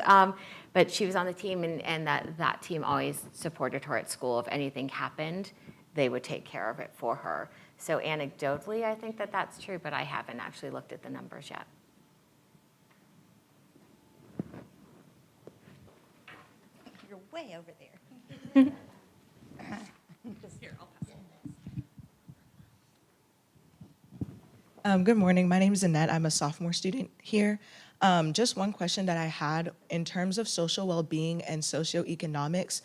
she was on the team, and that team always supported her at school. If anything happened, they would take care of it for her. So anecdotally, I think that that's true, but I haven't actually looked at the numbers yet. You're way over there. Here, I'll pass it. Good morning. My name is Annette. I'm a sophomore student here. Just one question that I had in terms of social well-being and socioeconomics.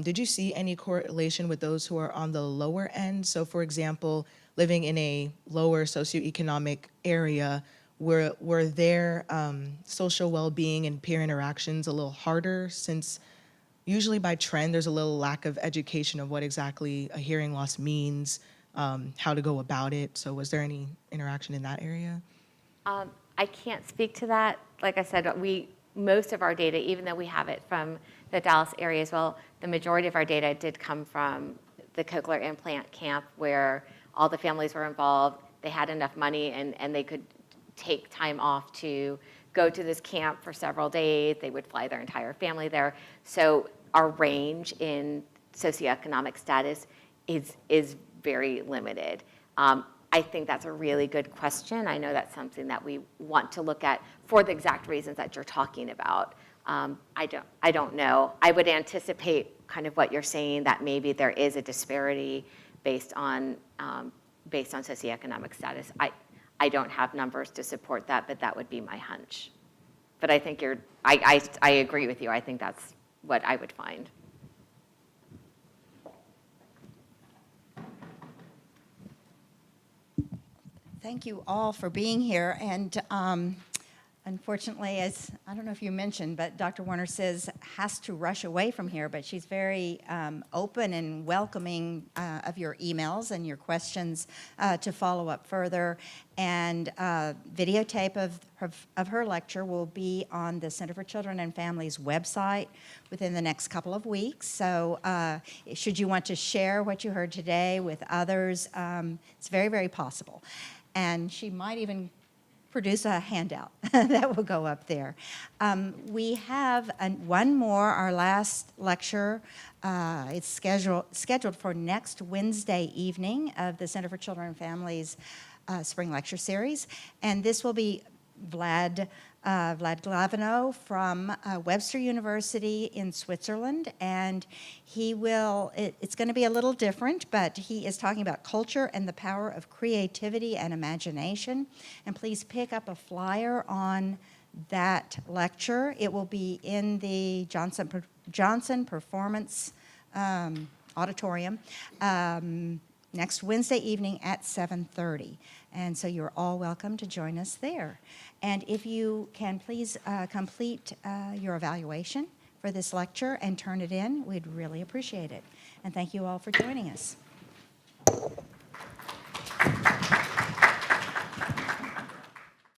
Did you see any correlation with those who are on the lower end? So, for example, living in a lower socioeconomic area, were their social well-being and peer interactions a little harder, since usually by trend there's a little lack of education of what exactly a hearing loss means, how to go about it. So was there any interaction in that area? I can't speak to that. Like I said, most of our data, even though we have it from the Dallas area as well, the majority of our data did come from the cochlear implant camp, where all the families were involved. They had enough money and they could take time off to go to this camp for several days. They would fly their entire family there. So our range in socioeconomic status is very limited. I think that's a really good question. I know that's something that we want to look at for the exact reasons that you're talking about. I don't know. I would anticipate kind of what you're saying, that maybe there is a disparity based on socioeconomic status. I don't have numbers to support that, but that would be my hunch. But I think I agree with you. I think that's what I would find. Thank you all for being here. And Unfortunately, as I don't know if you mentioned, but Dr. Warner says has to rush away from here, but she's very open and welcoming of your emails and your questions to follow up further. And videotape of her lecture will be on the Center for Children and Families website within the next couple of weeks. So should you want to share what you heard today with others, it's very, very possible. And she might even produce a handout that will go up there. We have one more, our last lecture. It's scheduled for next Wednesday evening of the Center for Children and Families Spring Lecture Series. And this will be Vlad Glavino from Webster University in Switzerland, and he will, it's going to be a little different, but he is talking about culture and the power of creativity and imagination. And please pick up a flyer on that lecture. It will be in the Johnson Performance Auditorium next Wednesday evening at 7:30. And so you're all welcome to join us there. And if you can please complete your evaluation for this lecture and turn it in, we'd really appreciate it. And thank you all for joining us.